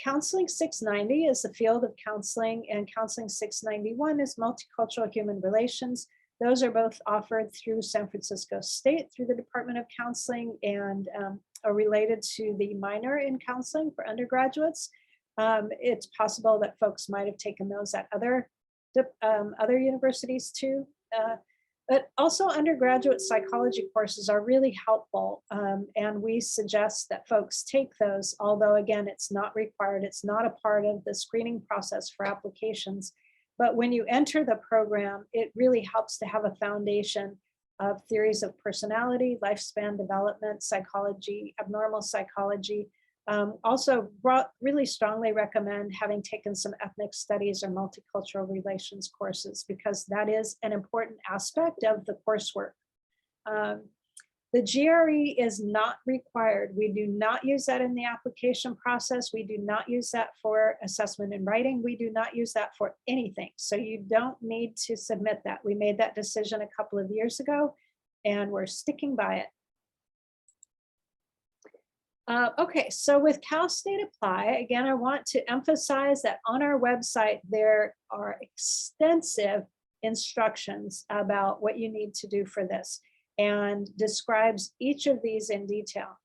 Counseling 690 is the field of counseling, and Counseling 691 is multicultural human relations. Those are both offered through San Francisco State through the Department of Counseling and are related to the minor in counseling for undergraduates. It's possible that folks might have taken those at other universities too. But also undergraduate psychology courses are really helpful. And we suggest that folks take those, although again, it's not required. It's not a part of the screening process for applications. But when you enter the program, it really helps to have a foundation of theories of personality, lifespan development, psychology, abnormal psychology. Also really strongly recommend having taken some ethnic studies or multicultural relations courses, because that is an important aspect of the coursework. The GRE is not required. We do not use that in the application process. We do not use that for assessment in writing. We do not use that for anything. So you don't need to submit that. We made that decision a couple of years ago and we're sticking by it. Okay, so with Cal State Apply, again, I want to emphasize that on our website, there are extensive instructions about what you need to do for this and describes each of these in detail.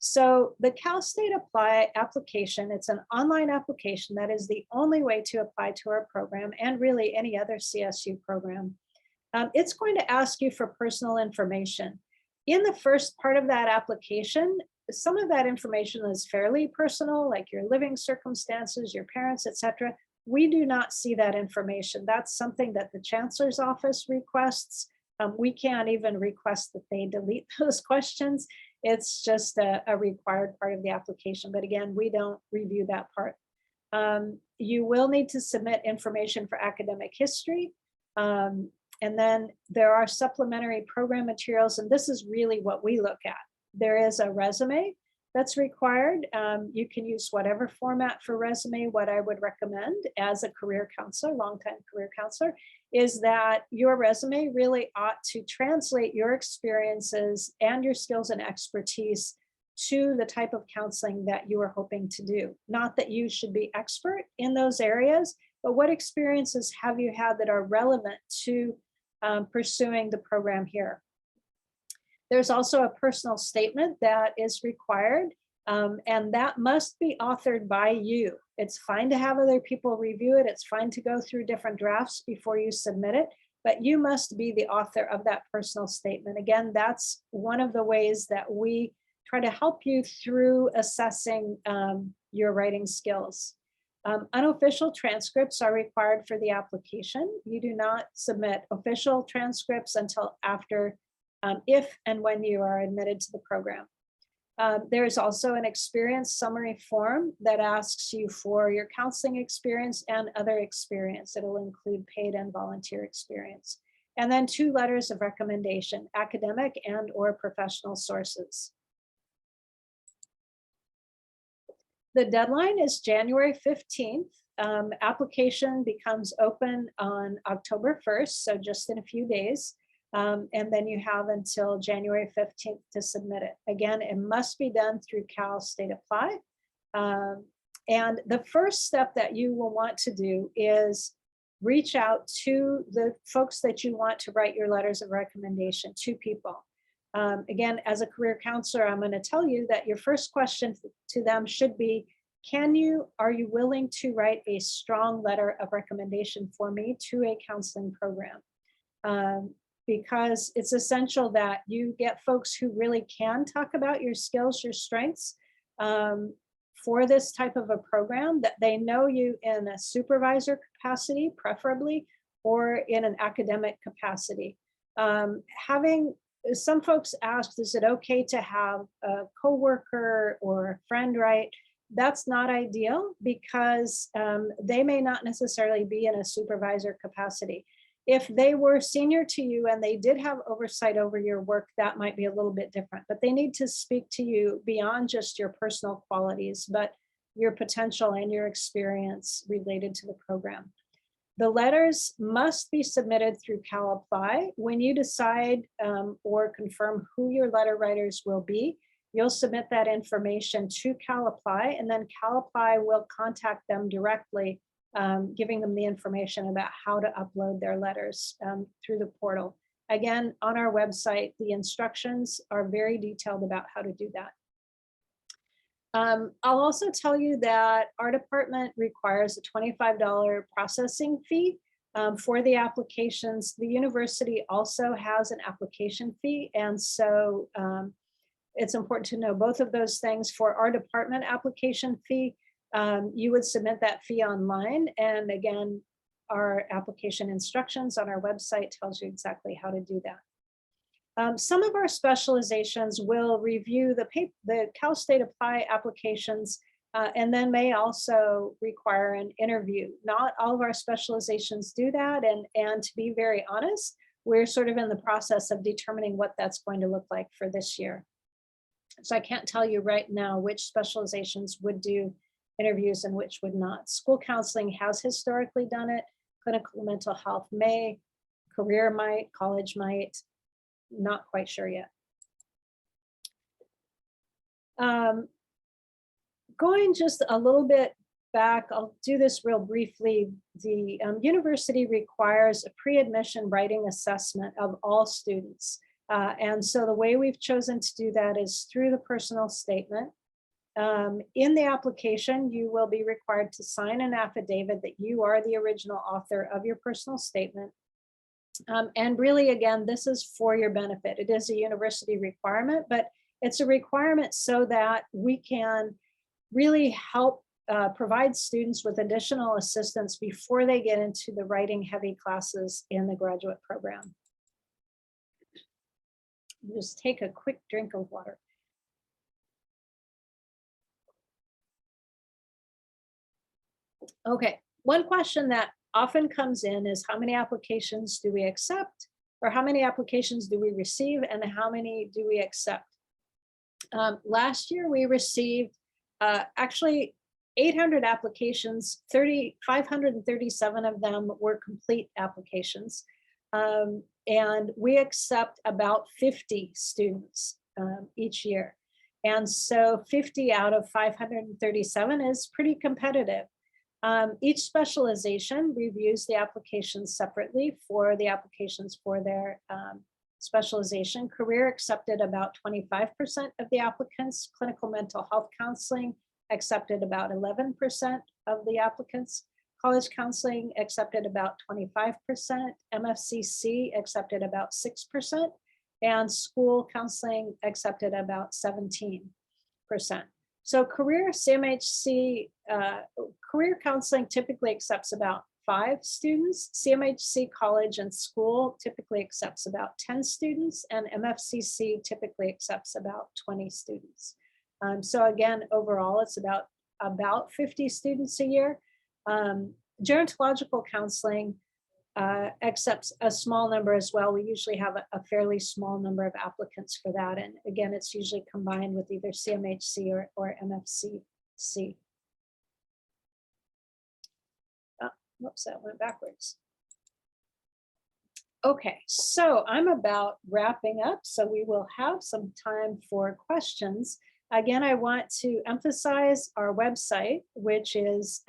So the Cal State Apply application, it's an online application that is the only way to apply to our program and really any other CSU program. It's going to ask you for personal information. In the first part of that application, some of that information is fairly personal, like your living circumstances, your parents, etc. We do not see that information. That's something that the chancellor's office requests. We can't even request that they delete those questions. It's just a required part of the application. But again, we don't review that part. You will need to submit information for academic history. And then there are supplementary program materials, and this is really what we look at. There is a resume that's required. You can use whatever format for resume. What I would recommend as a career counselor, longtime career counselor, is that your resume really ought to translate your experiences and your skills and expertise to the type of counseling that you are hoping to do. Not that you should be expert in those areas, but what experiences have you had that are relevant to pursuing the program here. There's also a personal statement that is required. And that must be authored by you. It's fine to have other people review it. It's fine to go through different drafts before you submit it, but you must be the author of that personal statement. Again, that's one of the ways that we try to help you through assessing your writing skills. Unofficial transcripts are required for the application. You do not submit official transcripts until after, if and when you are admitted to the program. There's also an experience summary form that asks you for your counseling experience and other experience. It'll include paid and volunteer experience. And then 2 letters of recommendation, academic and or professional sources. The deadline is January 15th. Application becomes open on October 1st, so just in a few days. And then you have until January 15th to submit it. Again, it must be done through Cal State Apply. And the first step that you will want to do is reach out to the folks that you want to write your letters of recommendation, 2 people. Again, as a career counselor, I'm going to tell you that your first question to them should be, are you willing to write a strong letter of recommendation for me to a counseling program? Because it's essential that you get folks who really can talk about your skills, your strengths for this type of a program, that they know you in a supervisor capacity, preferably, or in an academic capacity. Some folks asked, is it okay to have a coworker or a friend write? That's not ideal because they may not necessarily be in a supervisor capacity. If they were senior to you and they did have oversight over your work, that might be a little bit different, but they need to speak to you beyond just your personal qualities, but your potential and your experience related to the program. The letters must be submitted through Cal Apply. When you decide or confirm who your letter writers will be, you'll submit that information to Cal Apply, and then Cal Apply will contact them directly, giving them the information about how to upload their letters through the portal. Again, on our website, the instructions are very detailed about how to do that. I'll also tell you that our department requires a $25 processing fee for the applications. The university also has an application fee, and so it's important to know both of those things. For our department application fee, you would submit that fee online, and again, our application instructions on our website tells you exactly how to do that. Some of our specializations will review the Cal State Apply applications and then may also require an interview. Not all of our specializations do that, and to be very honest, we're sort of in the process of determining what that's going to look like for this year. So I can't tell you right now which specializations would do interviews and which would not. School counseling has historically done it. Clinical mental health may, career might, college might. Not quite sure yet. Going just a little bit back, I'll do this real briefly. The university requires a pre-admission writing assessment of all students. And so the way we've chosen to do that is through the personal statement. In the application, you will be required to sign an affidavit that you are the original author of your personal statement. And really, again, this is for your benefit. It is a university requirement, but it's a requirement so that we can really help provide students with additional assistance before they get into the writing heavy classes in the graduate program. Just take a quick drink of water. Okay, one question that often comes in is how many applications do we accept, or how many applications do we receive, and how many do we accept? Last year we received actually 800 applications, 537 of them were complete applications. And we accept about 50 students each year. And so 50 out of 537 is pretty competitive. Each specialization reviews the applications separately for the applications for their specialization. Career accepted about 25% of the applicants. Clinical mental health counseling accepted about 11% of the applicants. College counseling accepted about 25%. MFCC accepted about 6%. And school counseling accepted about 17%. So career CMHC, career counseling typically accepts about 5 students. CMHC college and school typically accepts about 10 students, and MFCC typically accepts about 20 students. So again, overall, it's about 50 students a year. Gerontological counseling accepts a small number as well. We usually have a fairly small number of applicants for that. And again, it's usually combined with either CMHC or MFCC. Whoops, that went backwards. Okay, so I'm about wrapping up, so we will have some time for questions. Again, I want to emphasize our website, which is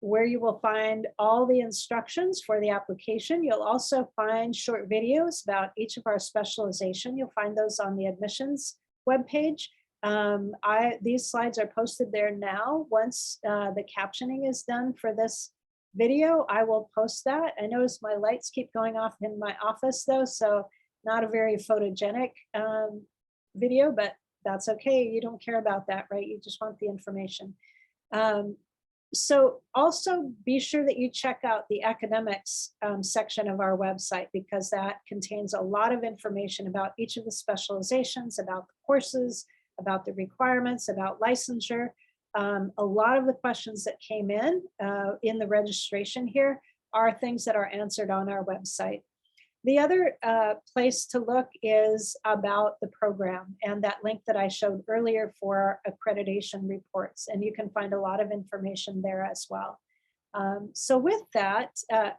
where you will find all the instructions for the application. You'll also find short videos about each of our specialization. You'll find those on the admissions webpage. These slides are posted there now. Once the captioning is done for this video, I will post that. I notice my lights keep going off in my office though, so not a very photogenic video, but that's okay. You don't care about that, right? You just want the information. So also be sure that you check out the academics section of our website, because that contains a lot of information about each of the specializations, about the courses, about the requirements, about licensure. A lot of the questions that came in the registration here are things that are answered on our website. The other place to look is about the program and that link that I showed earlier for accreditation reports, and you can find a lot of information there as well. So with that,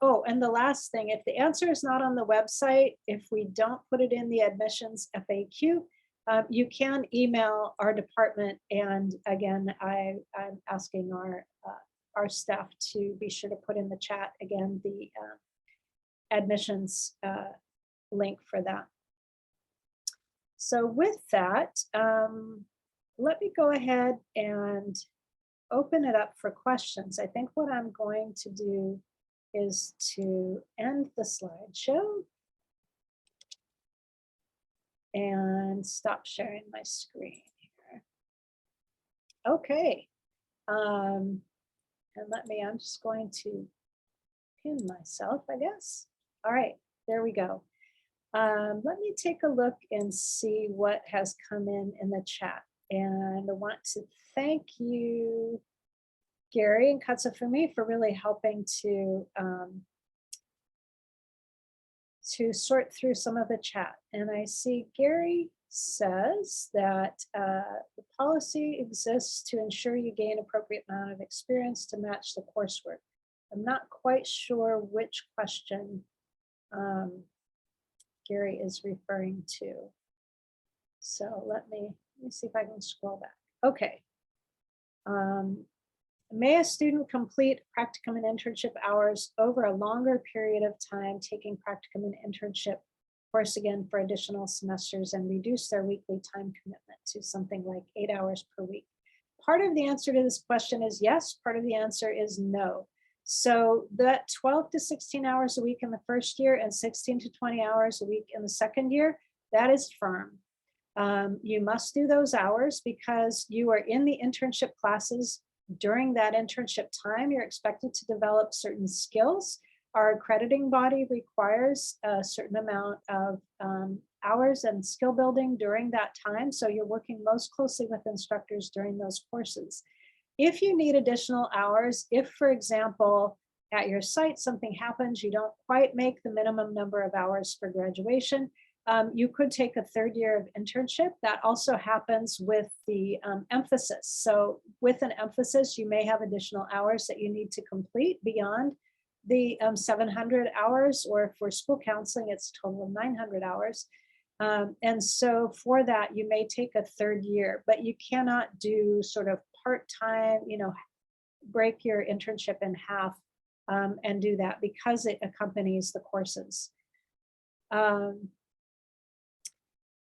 oh, and the last thing, if the answer is not on the website, if we don't put it in the admissions FAQ, you can email our department, and again, I'm asking our staff to be sure to put in the chat again the admissions link for that. So with that, let me go ahead and open it up for questions. I think what I'm going to do is to end the slideshow and stop sharing my screen here. Okay. And I'm just going to pin myself, I guess. All right, there we go. Let me take a look and see what has come in the chat. And I want to thank you, Gary and Katsufumi, for really helping to sort through some of the chat. And I see Gary says that the policy exists to ensure you gain appropriate amount of experience to match the coursework. I'm not quite sure which question Gary is referring to. So let me see if I can scroll back. Okay. May a student complete practicum and internship hours over a longer period of time, taking practicum and internship course again for additional semesters, and reduce their weekly time commitment to something like 8 hours per week? Part of the answer to this question is yes, part of the answer is no. So that 12 to 16 hours a week in the first year and 16 to 20 hours a week in the second year, that is firm. You must do those hours because you are in the internship classes. During that internship time, you're expected to develop certain skills. Our accrediting body requires a certain amount of hours and skill building during that time. So you're working most closely with instructors during those courses. If you need additional hours, if, for example, at your site something happens, you don't quite make the minimum number of hours for graduation, you could take a third year of internship. That also happens with the emphasis. So with an emphasis, you may have additional hours that you need to complete beyond the 700 hours, or for school counseling, it's a total of 900 hours. And so for that, you may take a third year, but you cannot do sort of part-time, break your internship in half and do that because it accompanies the courses. Can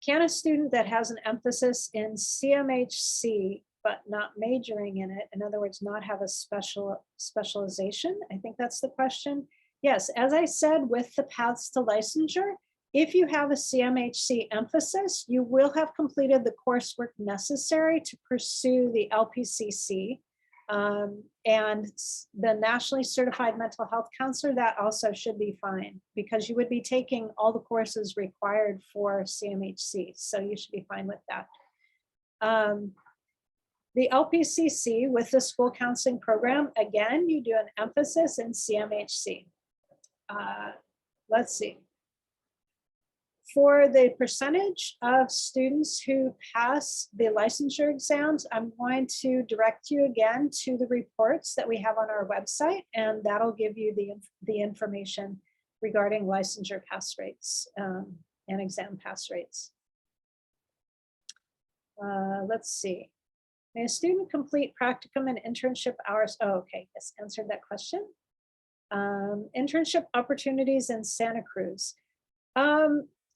a student that has an emphasis in CMHC but not majoring in it, in other words, not have a specialization? I think that's the question. Yes, as I said, with the paths to licensure, if you have a CMHC emphasis, you will have completed the coursework necessary to pursue the LPCC. And the nationally certified mental health counselor, that also should be fine because you would be taking all the courses required for CMHC. So you should be fine with that. The LPCC with the school counseling program, again, you do an emphasis in CMHC. Let's see. For the percentage of students who pass the licensure exams, I'm going to direct you again to the reports that we have on our website, and that'll give you the information regarding licensure pass rates and exam pass rates. Let's see. May a student complete practicum and internship hours? Oh, okay, yes, answered that question. Internship opportunities in Santa Cruz.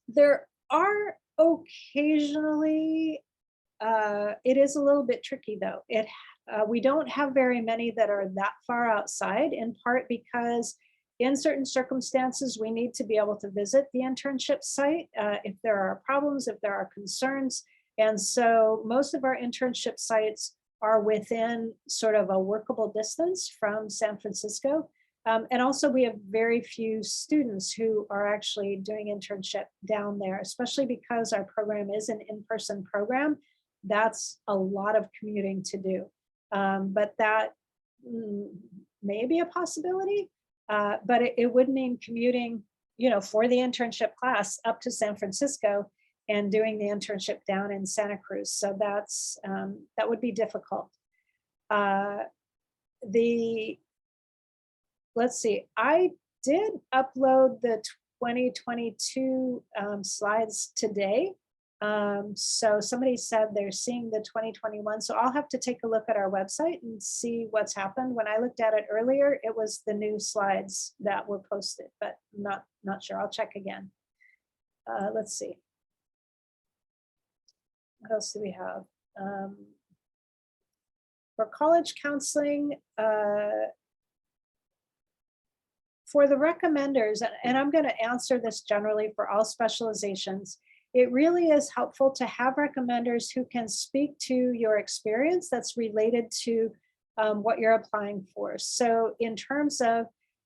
There are occasionally, it is a little bit tricky though. We don't have very many that are that far outside, in part because in certain circumstances, we need to be able to visit the internship site if there are problems, if there are concerns. And so most of our internship sites are within sort of a workable distance from San Francisco. And also we have very few students who are actually doing internship down there, especially because our program is an in-person program. That's a lot of commuting to do. But that may be a possibility, but it would mean commuting, for the internship class up to San Francisco and doing the internship down in Santa Cruz. So that's that would be difficult. Let's see, I did upload the 2022 slides today. So somebody said they're seeing the 2021. So I'll have to take a look at our website and see what's happened. When I looked at it earlier, it was the new slides that were posted, but not sure. I'll check again. Let's see. What else do we have? For college counseling, for the recommenders, and I'm going to answer this generally for all specializations, it really is helpful to have recommenders who can speak to your experience that's related to what you're applying for. So in terms of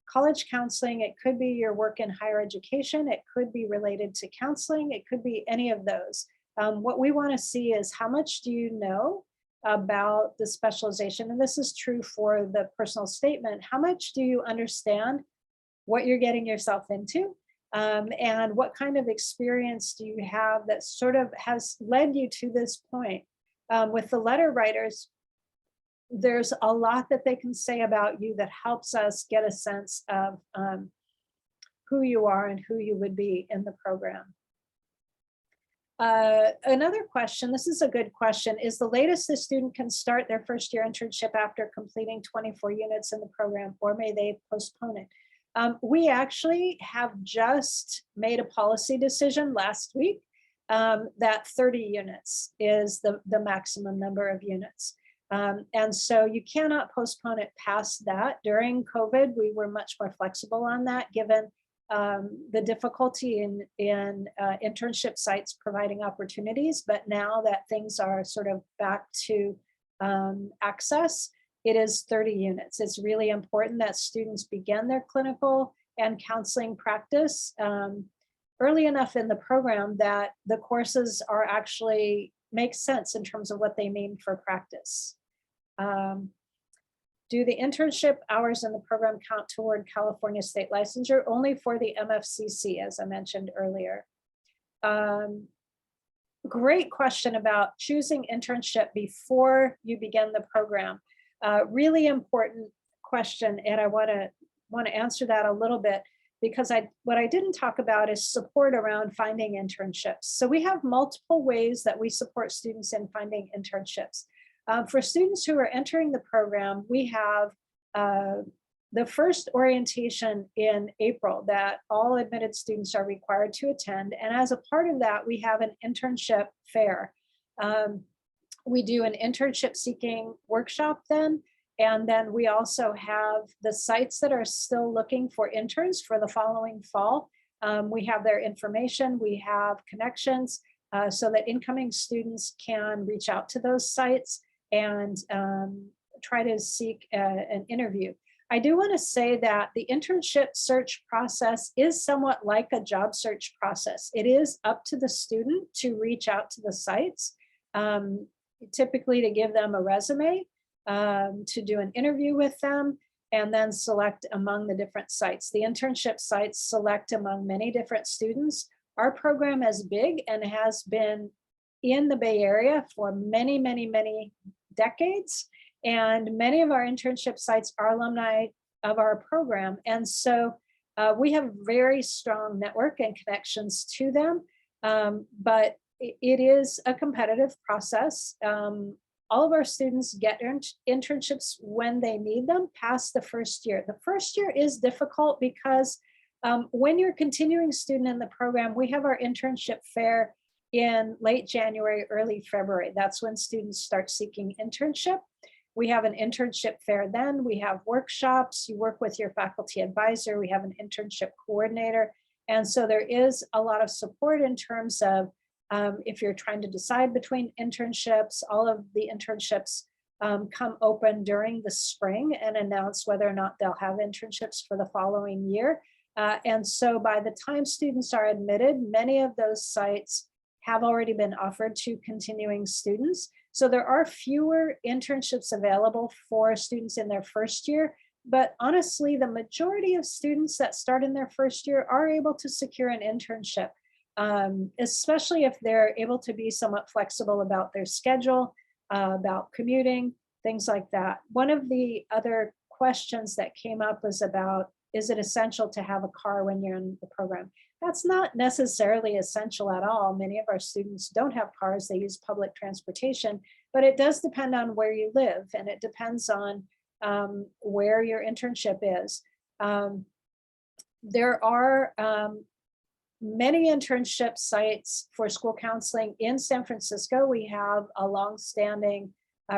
college counseling, it could be your work in higher education, it could be related to counseling, it could be any of those. What we want to see is how much do you know about the specialization, and this is true for the personal statement. How much do you understand what you're getting yourself into, and what kind of experience do you have that sort of has led you to this point? With the letter writers, there's a lot that they can say about you that helps us get a sense of who you are and who you would be in the program. Another question, this is a good question, is the latest the student can start their first year internship after completing 24 units in the program, or may they postpone it? We actually have just made a policy decision last week that 30 units is the maximum number of units. And so you cannot postpone it past that. During COVID, we were much more flexible on that, given the difficulty in internship sites providing opportunities. But now that things are sort of back to access, it is 30 units. It's really important that students begin their clinical and counseling practice early enough in the program that the courses are actually make sense in terms of what they mean for practice. Do the internship hours in the program count toward California state licensure? Only for the MFCC, as I mentioned earlier. Great question about choosing internship before you begin the program. Really important question, and I want to answer that a little bit, because what I didn't talk about is support around finding internships. So we have multiple ways that we support students in finding internships. For students who are entering the program, we have the first orientation in April that all admitted students are required to attend. And as a part of that, we have an internship fair. We do an internship seeking workshop then. And then we also have the sites that are still looking for interns for the following fall. We have their information, we have connections so that incoming students can reach out to those sites and try to seek an interview. I do want to say that the internship search process is somewhat like a job search process. It is up to the student to reach out to the sites, typically to give them a resume, to do an interview with them, and then select among the different sites. The internship sites select among many different students. Our program is big and has been in the Bay Area for many, many, many decades. And many of our internship sites are alumni of our program. And so we have very strong network and connections to them, but it is a competitive process. All of our students get internships when they need them past the first year. The first year is difficult because when you're a continuing student in the program, we have our internship fair in late January, early February. That's when students start seeking internship. We have an internship fair then. We have workshops. You work with your faculty advisor. We have an internship coordinator. And so there is a lot of support in terms of if you're trying to decide between internships. All of the internships come open during the spring and announce whether or not they'll have internships for the following year. And so by the time students are admitted, many of those sites have already been offered to continuing students. So there are fewer internships available for students in their first year, but honestly, the majority of students that start in their first year are able to secure an internship, especially if they're able to be somewhat flexible about their schedule, about commuting, things like that. One of the other questions that came up was about, is it essential to have a car when you're in the program? That's not necessarily essential at all. Many of our students don't have cars, they use public transportation, but it does depend on where you live, and it depends on where your internship is. There are many internship sites for school counseling in San Francisco. We have a longstanding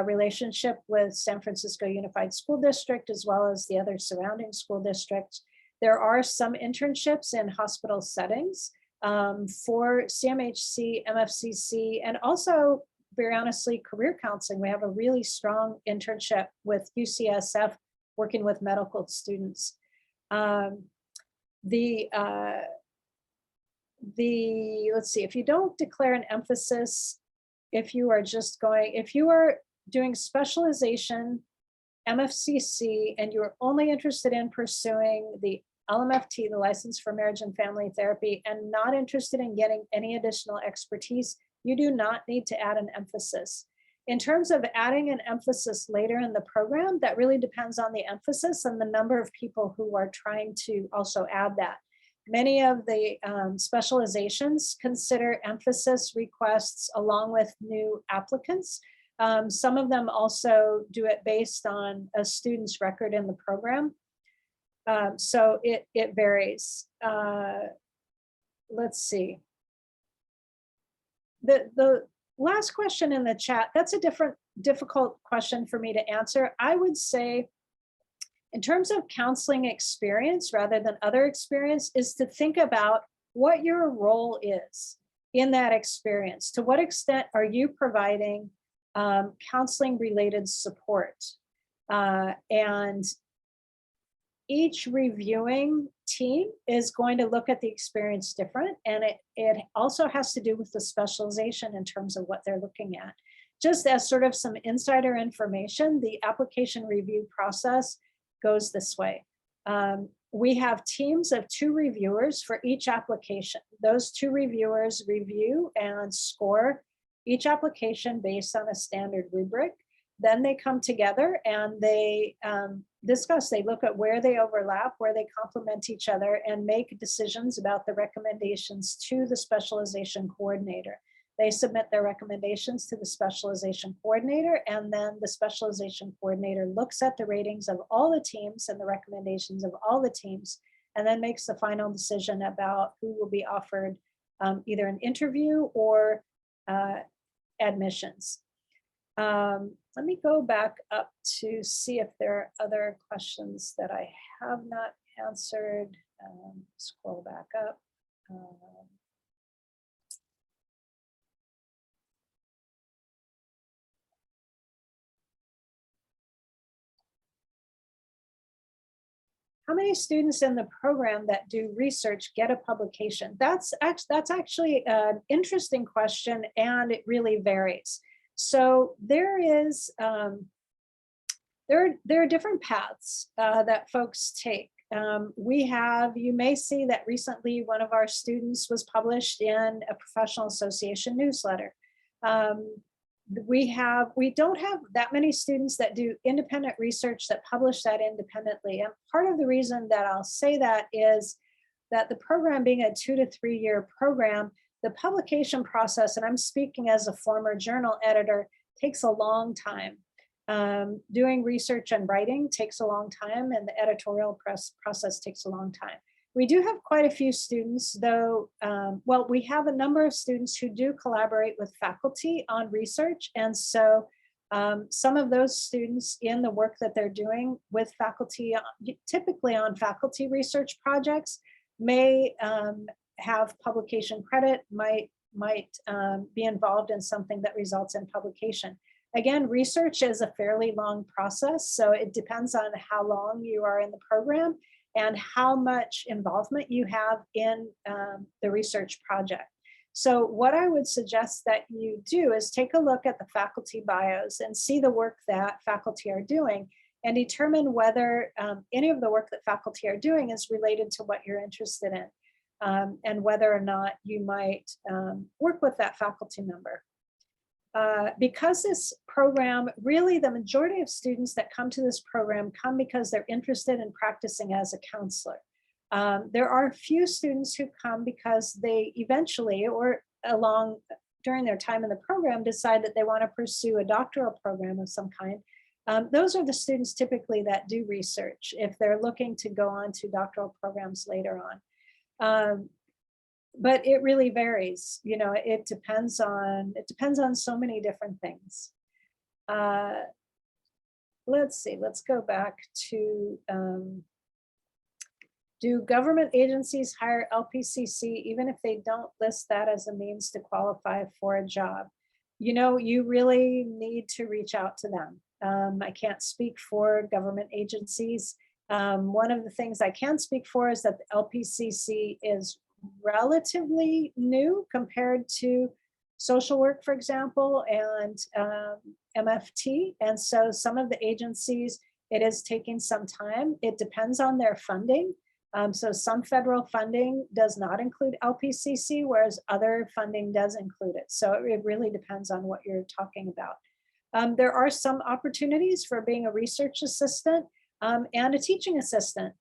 relationship with San Francisco Unified School District, as well as the other surrounding school districts. There are some internships in hospital settings for CMHC, MFCC, and also, very honestly, career counseling. We have a really strong internship with UCSF working with medical students. Let's see, if you don't declare an emphasis, if you are doing specialization, MFCC, and you're only interested in pursuing the LMFT, the License for Marriage and Family Therapy, and not interested in getting any additional expertise, you do not need to add an emphasis. In terms of adding an emphasis later in the program, that really depends on the emphasis and the number of people who are trying to also add that. Many of the specializations consider emphasis requests along with new applicants. Some of them also do it based on a student's record in the program. So it varies. Let's see. The last question in the chat, that's a difficult question for me to answer. I would say, in terms of counseling experience rather than other experience, is to think about what your role is in that experience. To what extent are you providing counseling related support? And each reviewing team is going to look at the experience different, and it also has to do with the specialization in terms of what they're looking at. Just as sort of some insider information, the application review process goes this way. We have teams of 2 reviewers for each application. Those 2 reviewers review and score each application based on a standard rubric. Then they come together and they discuss, they look at where they overlap, where they complement each other, and make decisions about the recommendations to the specialization coordinator. They submit their recommendations to the specialization coordinator, and then the specialization coordinator looks at the ratings of all the teams and the recommendations of all the teams, and then makes the final decision about who will be offered either an interview or admissions. Let me go back up to see if there are other questions that I have not answered. Scroll back up. How many students in the program that do research get a publication? That's actually an interesting question, and it really varies. So there is there are different paths that folks take. You may see that recently one of our students was published in a professional association newsletter. We don't have that many students that do independent research that publish that independently. And part of the reason that I'll say that is that the program being a 2 to 3 year program, the publication process, and I'm speaking as a former journal editor, takes a long time. Doing research and writing takes a long time, and the editorial process takes a long time. We do have quite a few students, though. Well, we have a number of students who do collaborate with faculty on research. And so some of those students in the work that they're doing with faculty, typically on faculty research projects, may have publication credit, might be involved in something that results in publication. Again, research is a fairly long process, so it depends on how long you are in the program and how much involvement you have in the research project. So what I would suggest that you do is take a look at the faculty bios and see the work that faculty are doing, and determine whether any of the work that faculty are doing is related to what you're interested in, and whether or not you might work with that faculty member. Because this program, really the majority of students that come to this program come because they're interested in practicing as a counselor. There are a few students who come because they eventually, or during their time in the program, decide that they want to pursue a doctoral program of some kind. Those are the students typically that do research if they're looking to go on to doctoral programs later on. But it really varies. It depends on so many different things. Let's see, let's go back to, do government agencies hire LPCC even if they don't list that as a means to qualify for a job? You really need to reach out to them. I can't speak for government agencies. One of the things I can speak for is that the LPCC is relatively new compared to social work, for example, and MFT. And so some of the agencies, it is taking some time. It depends on their funding. So some federal funding does not include LPCC, whereas other funding does include it. So it really depends on what you're talking about. There are some opportunities for being a research assistant and a teaching assistant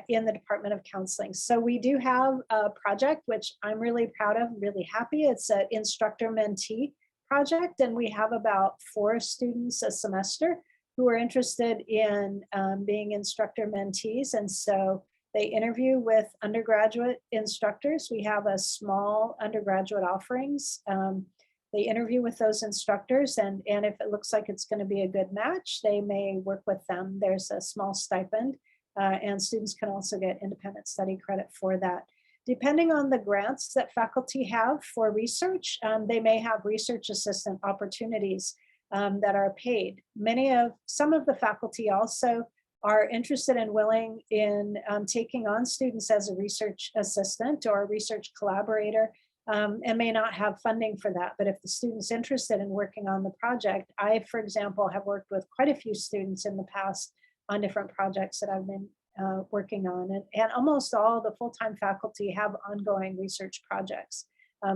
in the Department of Counseling. So we do have a project, which I'm really proud of, really happy. It's an instructor-mentee project, and we have about 4 students a semester who are interested in being instructor-mentees. And so they interview with undergraduate instructors. We have a small undergraduate offerings. They interview with those instructors, and if it looks like it's going to be a good match, they may work with them. There's a small stipend. And students can also get independent study credit for that. Depending on the grants that faculty have for research, they may have research assistant opportunities that are paid. Some of the faculty also are interested and willing in taking on students as a research assistant or a research collaborator, and may not have funding for that. But if the student's interested in working on the project, I, for example, have worked with quite a few students in the past on different projects that I've been working on. And almost all the full-time faculty have ongoing research projects.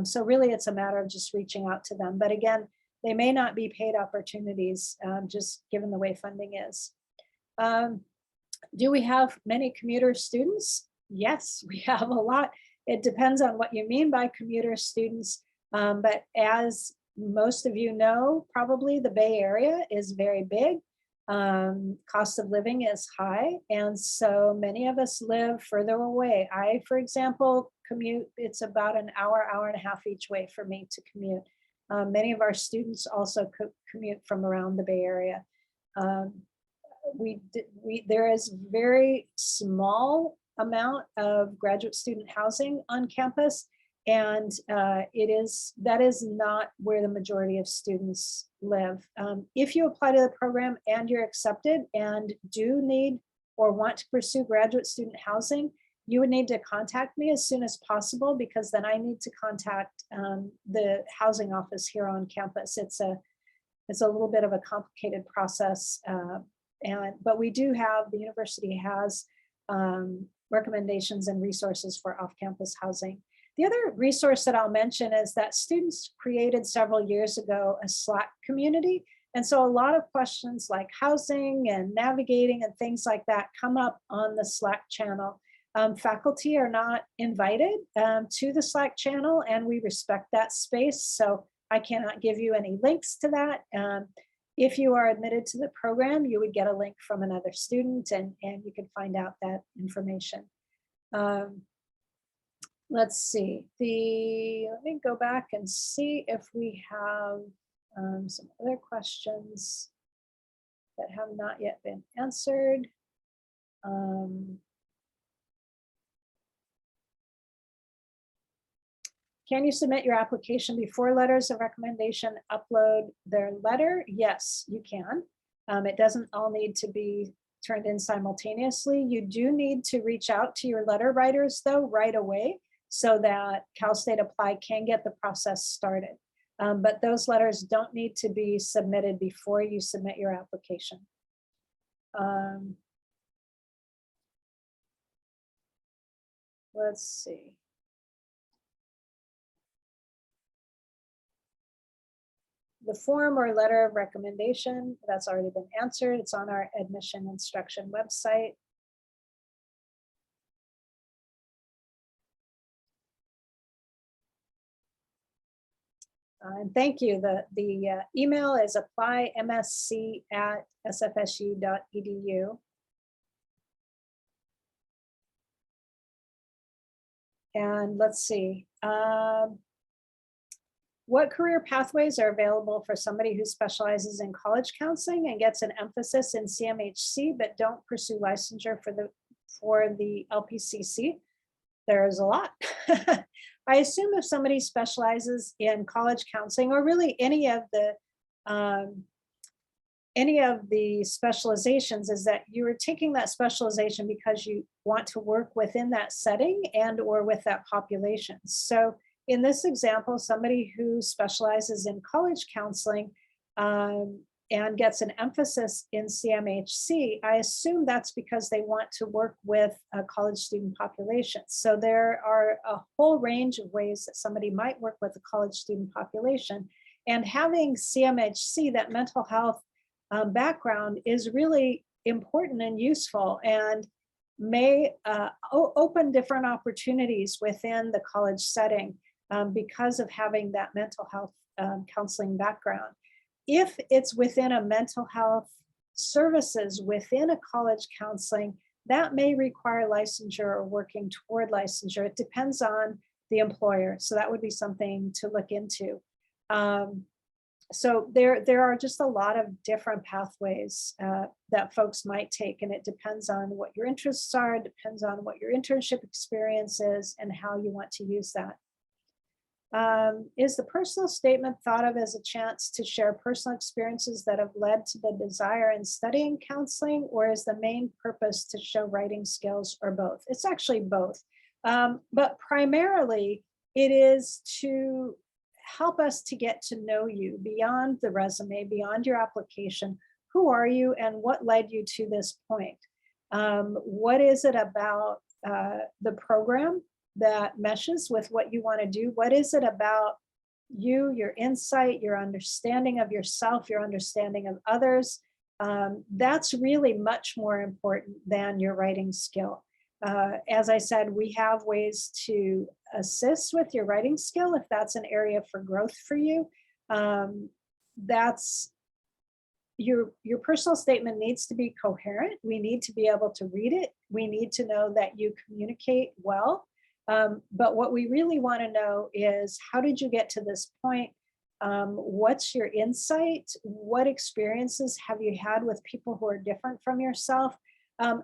So really it's a matter of just reaching out to them. But again, they may not be paid opportunities, just given the way funding is. Do we have many commuter students? Yes, we have a lot. It depends on what you mean by commuter students. But as most of you know, probably the Bay Area is very big. Cost of living is high. And so many of us live further away. I, for example, commute, it's about an hour, hour and a half each way for me to commute. Many of our students also commute from around the Bay Area. There is very small amount of graduate student housing on campus, and that is not where the majority of students live. If you apply to the program and you're accepted and do need or want to pursue graduate student housing, you would need to contact me as soon as possible, because then I need to contact the housing office here on campus. It's a little bit of a complicated process. But we do have, the university has recommendations and resources for off-campus housing. The other resource that I'll mention is that students created several years ago a Slack community. And so a lot of questions like housing and navigating and things like that come up on the Slack channel. Faculty are not invited to the Slack channel, and we respect that space. So I cannot give you any links to that. If you are admitted to the program, you would get a link from another student, and you can find out that information. Let's see, let me go back and see if we have some other questions that have not yet been answered. Can you submit your application before letters of recommendation upload their letter? Yes, you can. It doesn't all need to be turned in simultaneously. You do need to reach out to your letter writers though right away, so that Cal State Apply can get the process started. But those letters don't need to be submitted before you submit your application. Let's see. The form or letter of recommendation, that's already been answered. It's on our admission instruction website. And thank you. The email is apply.msc@sfsu.edu. And let's see. What career pathways are available for somebody who specializes in college counseling and gets an emphasis in CMHC, but don't pursue licensure for the LPCC? There's a lot. I assume if somebody specializes in college counseling, or really any of the specializations, is that you are taking that specialization because you want to work within that setting and or with that population. So in this example, somebody who specializes in college counseling and gets an emphasis in CMHC, I assume that's because they want to work with a college student population. So there are a whole range of ways that somebody might work with a college student population. And having CMHC, that mental health background, is really important and useful, and may open different opportunities within the college setting because of having that mental health counseling background. If it's within a mental health services within a college counseling, that may require licensure or working toward licensure. It depends on the employer. So that would be something to look into. So there are just a lot of different pathways that folks might take, and it depends on what your interests are, it depends on what your internship experience is and how you want to use that. Is the personal statement thought of as a chance to share personal experiences that have led to the desire in studying counseling, or is the main purpose to show writing skills, or both? It's actually both, but primarily it is to help us to get to know you beyond the resume, beyond your application. Who are you and what led you to this point? What is it about the program that meshes with what you want to do? What is it about you, your insight, your understanding of yourself, your understanding of others? That's really much more important than your writing skill. As I said, we have ways to assist with your writing skill if that's an area for growth for you. That's your personal statement needs to be coherent. We need to be able to read it. We need to know that you communicate well. But what we really want to know is, how did you get to this point? What's your insight? What experiences have you had with people who are different from yourself?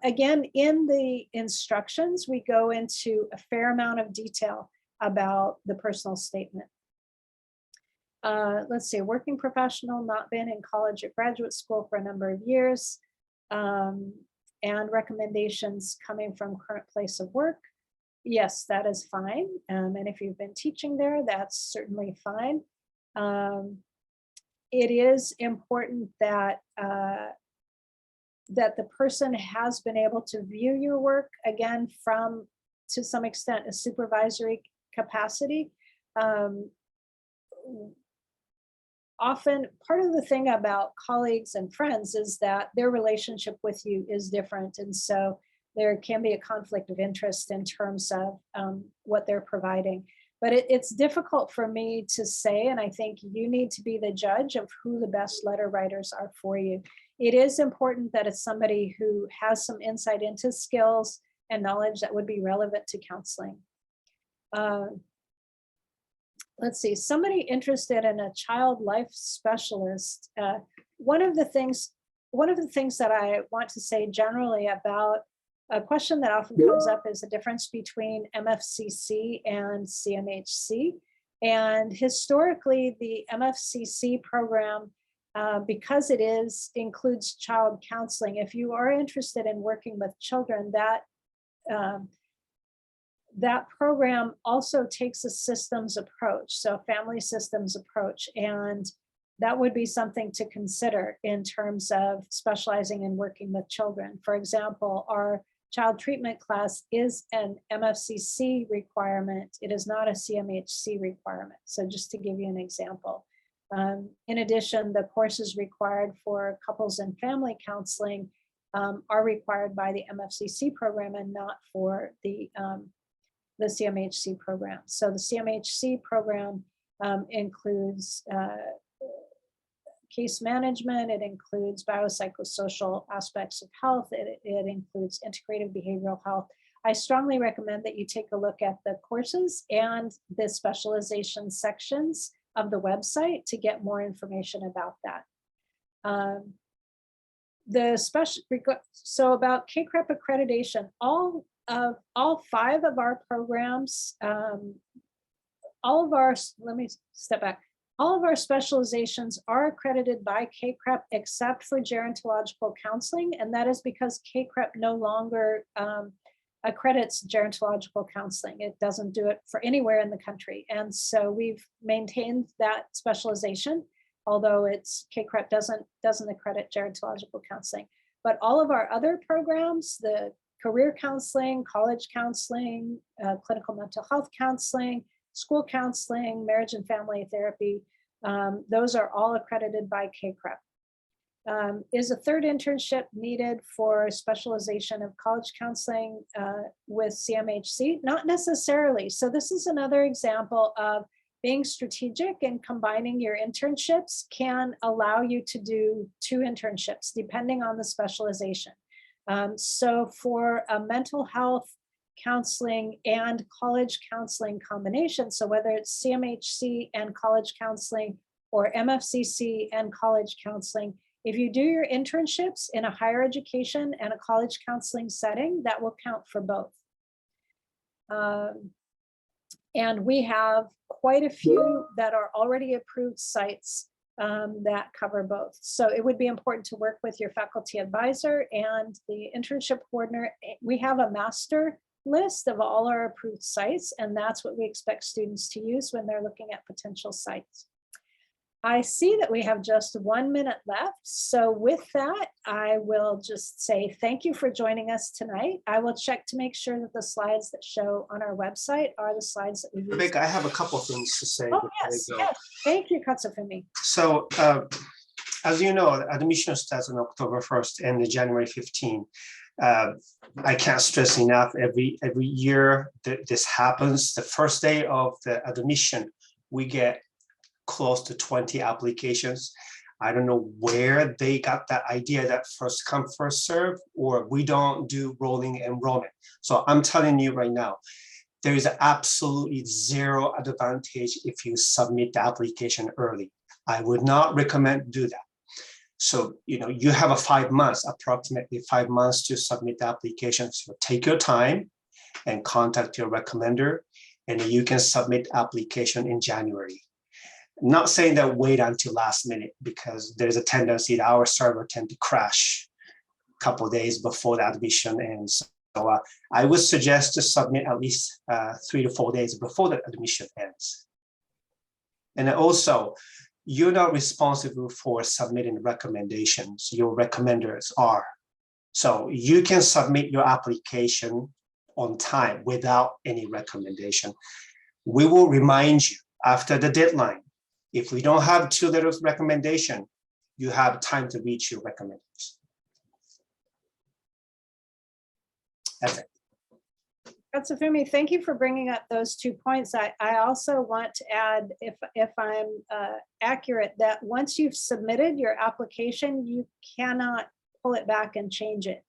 Again, in the instructions, we go into a fair amount of detail about the personal statement. Let's see, working professional, not been in college or graduate school for a number of years, and recommendations coming from current place of work. Yes, that is fine. And if you've been teaching there, that's certainly fine. It is important that that the person has been able to view your work, again, from, to some extent, a supervisory capacity. Often, part of the thing about colleagues and friends is that their relationship with you is different. And so there can be a conflict of interest in terms of what they're providing. But it's difficult for me to say, and I think you need to be the judge of who the best letter writers are for you. It is important that it's somebody who has some insight into skills and knowledge that would be relevant to counseling. Let's see, somebody interested in a child life specialist. One of the things that I want to say generally about a question that often comes up is the difference between MFCC and CMHC. And historically, the MFCC program, because it includes child counseling, if you are interested in working with children, that program also takes a systems approach, so a family systems approach, and that would be something to consider in terms of specializing in working with children. For example, our child treatment class is an MFCC requirement. It is not a CMHC requirement. So just to give you an example. In addition, the courses required for couples and family counseling are required by the MFCC program and not for the CMHC program. So the CMHC program includes case management, it includes biopsychosocial aspects of health, it includes integrative behavioral health. I strongly recommend that you take a look at the courses and the specialization sections of the website to get more information about that. So about CACREP accreditation, all 5 of our programs, let me step back. All of our specializations are accredited by CACREP except for gerontological counseling, and that is because CACREP no longer accredits gerontological counseling. It doesn't do it for anywhere in the country, and so we've maintained that specialization, although CACREP doesn't accredit gerontological counseling. But all of our other programs, the career counseling, college counseling, clinical mental health counseling, school counseling, marriage and family therapy, those are all accredited by CACREP. Is a third internship needed for specialization of college counseling with CMHC? Not necessarily. So this is another example of being strategic and combining your internships can allow you to do 2 internships depending on the specialization. So for a mental health counseling and college counseling combination, so whether it's CMHC and college counseling or MFCC and college counseling, if you do your internships in a higher education and a college counseling setting, that will count for both. And we have quite a few that are already approved sites that cover both. So it would be important to work with your faculty advisor and the internship coordinator. We have a master list of all our approved sites, and that's what we expect students to use when they're looking at potential sites. I see that we have just 1 minute left. So with that, I will just say thank you for joining us tonight. I will check to make sure that the slides that show on our website are the slides that we use.
Rebecca, I have a couple of things to say.
Oh, yes, yes. Thank you, Katsufumi.
So as you know, admission starts on October 1st and January 15th. I can't stress enough, every year that this happens, the first day of the admission, we get close to 20 applications. I don't know where they got that idea that first come, first serve, or we don't do rolling enrollment. So I'm telling you right now, there is absolutely zero advantage if you submit the application early. I would not recommend do that. So, you have a 5 months, approximately 5 months to submit the application. So take your time and contact your recommender, and you can submit application in January. Not saying that wait until last minute, because there's a tendency that our server tend to crash a couple of days before the admission ends. So I would suggest to submit at least 3 to 4 days before the admission ends. And also, you're not responsible for submitting recommendations. Your recommenders are. So you can submit your application on time without any recommendation. We will remind you after the deadline. If we don't have 2 letters of recommendation, you have time to reach your recommenders. That's it.
Katsufumi, thank you for bringing up those 2 points. I also want to add, if I'm accurate, that once you've submitted your application, you cannot pull it back and change it.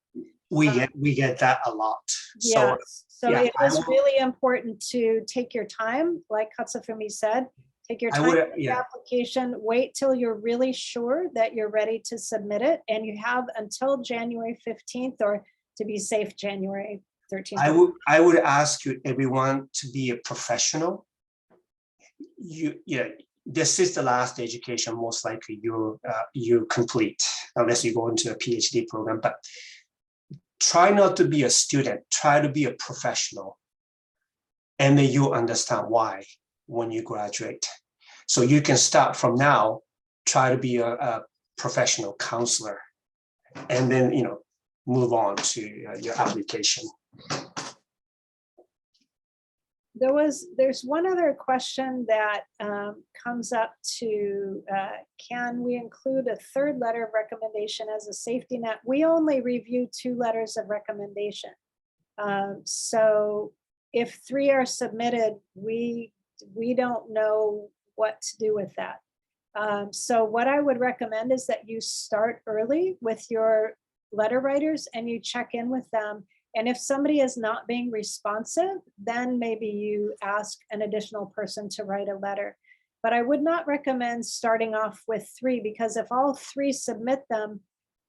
We get that a lot.
Yes. So
yeah,
it is really important to take your time, like Katsufumi said. Take your time with the application, wait till you're really sure that you're ready to submit it, and you have until January 15th, or to be safe, January 13th.
I would ask you, everyone, to be a professional. This is the last education most likely you complete, unless you go into a PhD program. But try not to be a student. Try to be a professional, and then you understand why when you graduate. So you can start from now. Try to be a professional counselor, and then move on to your application.
There's one other question that comes up to, can we include a 3rd letter of recommendation as a safety net? We only review 2 letters of recommendation. So if 3 are submitted, we don't know what to do with that. So what I would recommend is that you start early with your letter writers and you check in with them. And if somebody is not being responsive, then maybe you ask an additional person to write a letter. But I would not recommend starting off with 3, because if all 3 submit them,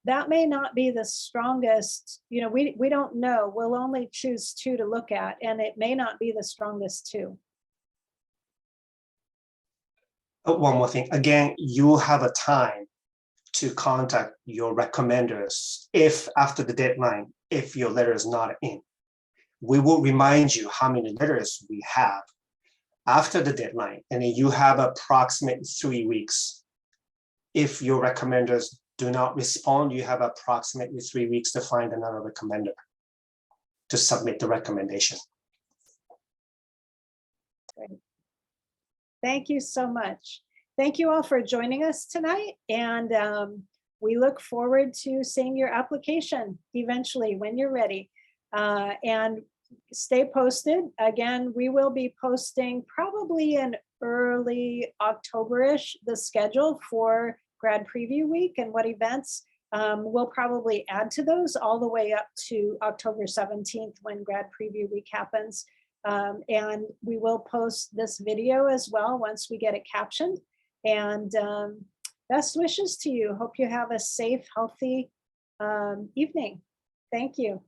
that may not be the strongest. We don't know. We'll only choose 2 to look at, and it may not be the strongest 2.
One more thing. Again, you have a time to contact your recommenders if after the deadline, if your letter is not in. We will remind you how many letters we have after the deadline, and then you have approximately 3 weeks. If your recommenders do not respond, you have approximately 3 weeks to find another recommender to submit the recommendation.
Great. Thank you so much. Thank you all for joining us tonight, and we look forward to seeing your application eventually when you're ready. And stay posted. Again, we will be posting probably in early October-ish the schedule for grad preview week and what events. We'll probably add to those all the way up to October 17th when grad preview week happens. And we will post this video as well once we get it captioned. And best wishes to you. Hope you have a safe, healthy evening. Thank you.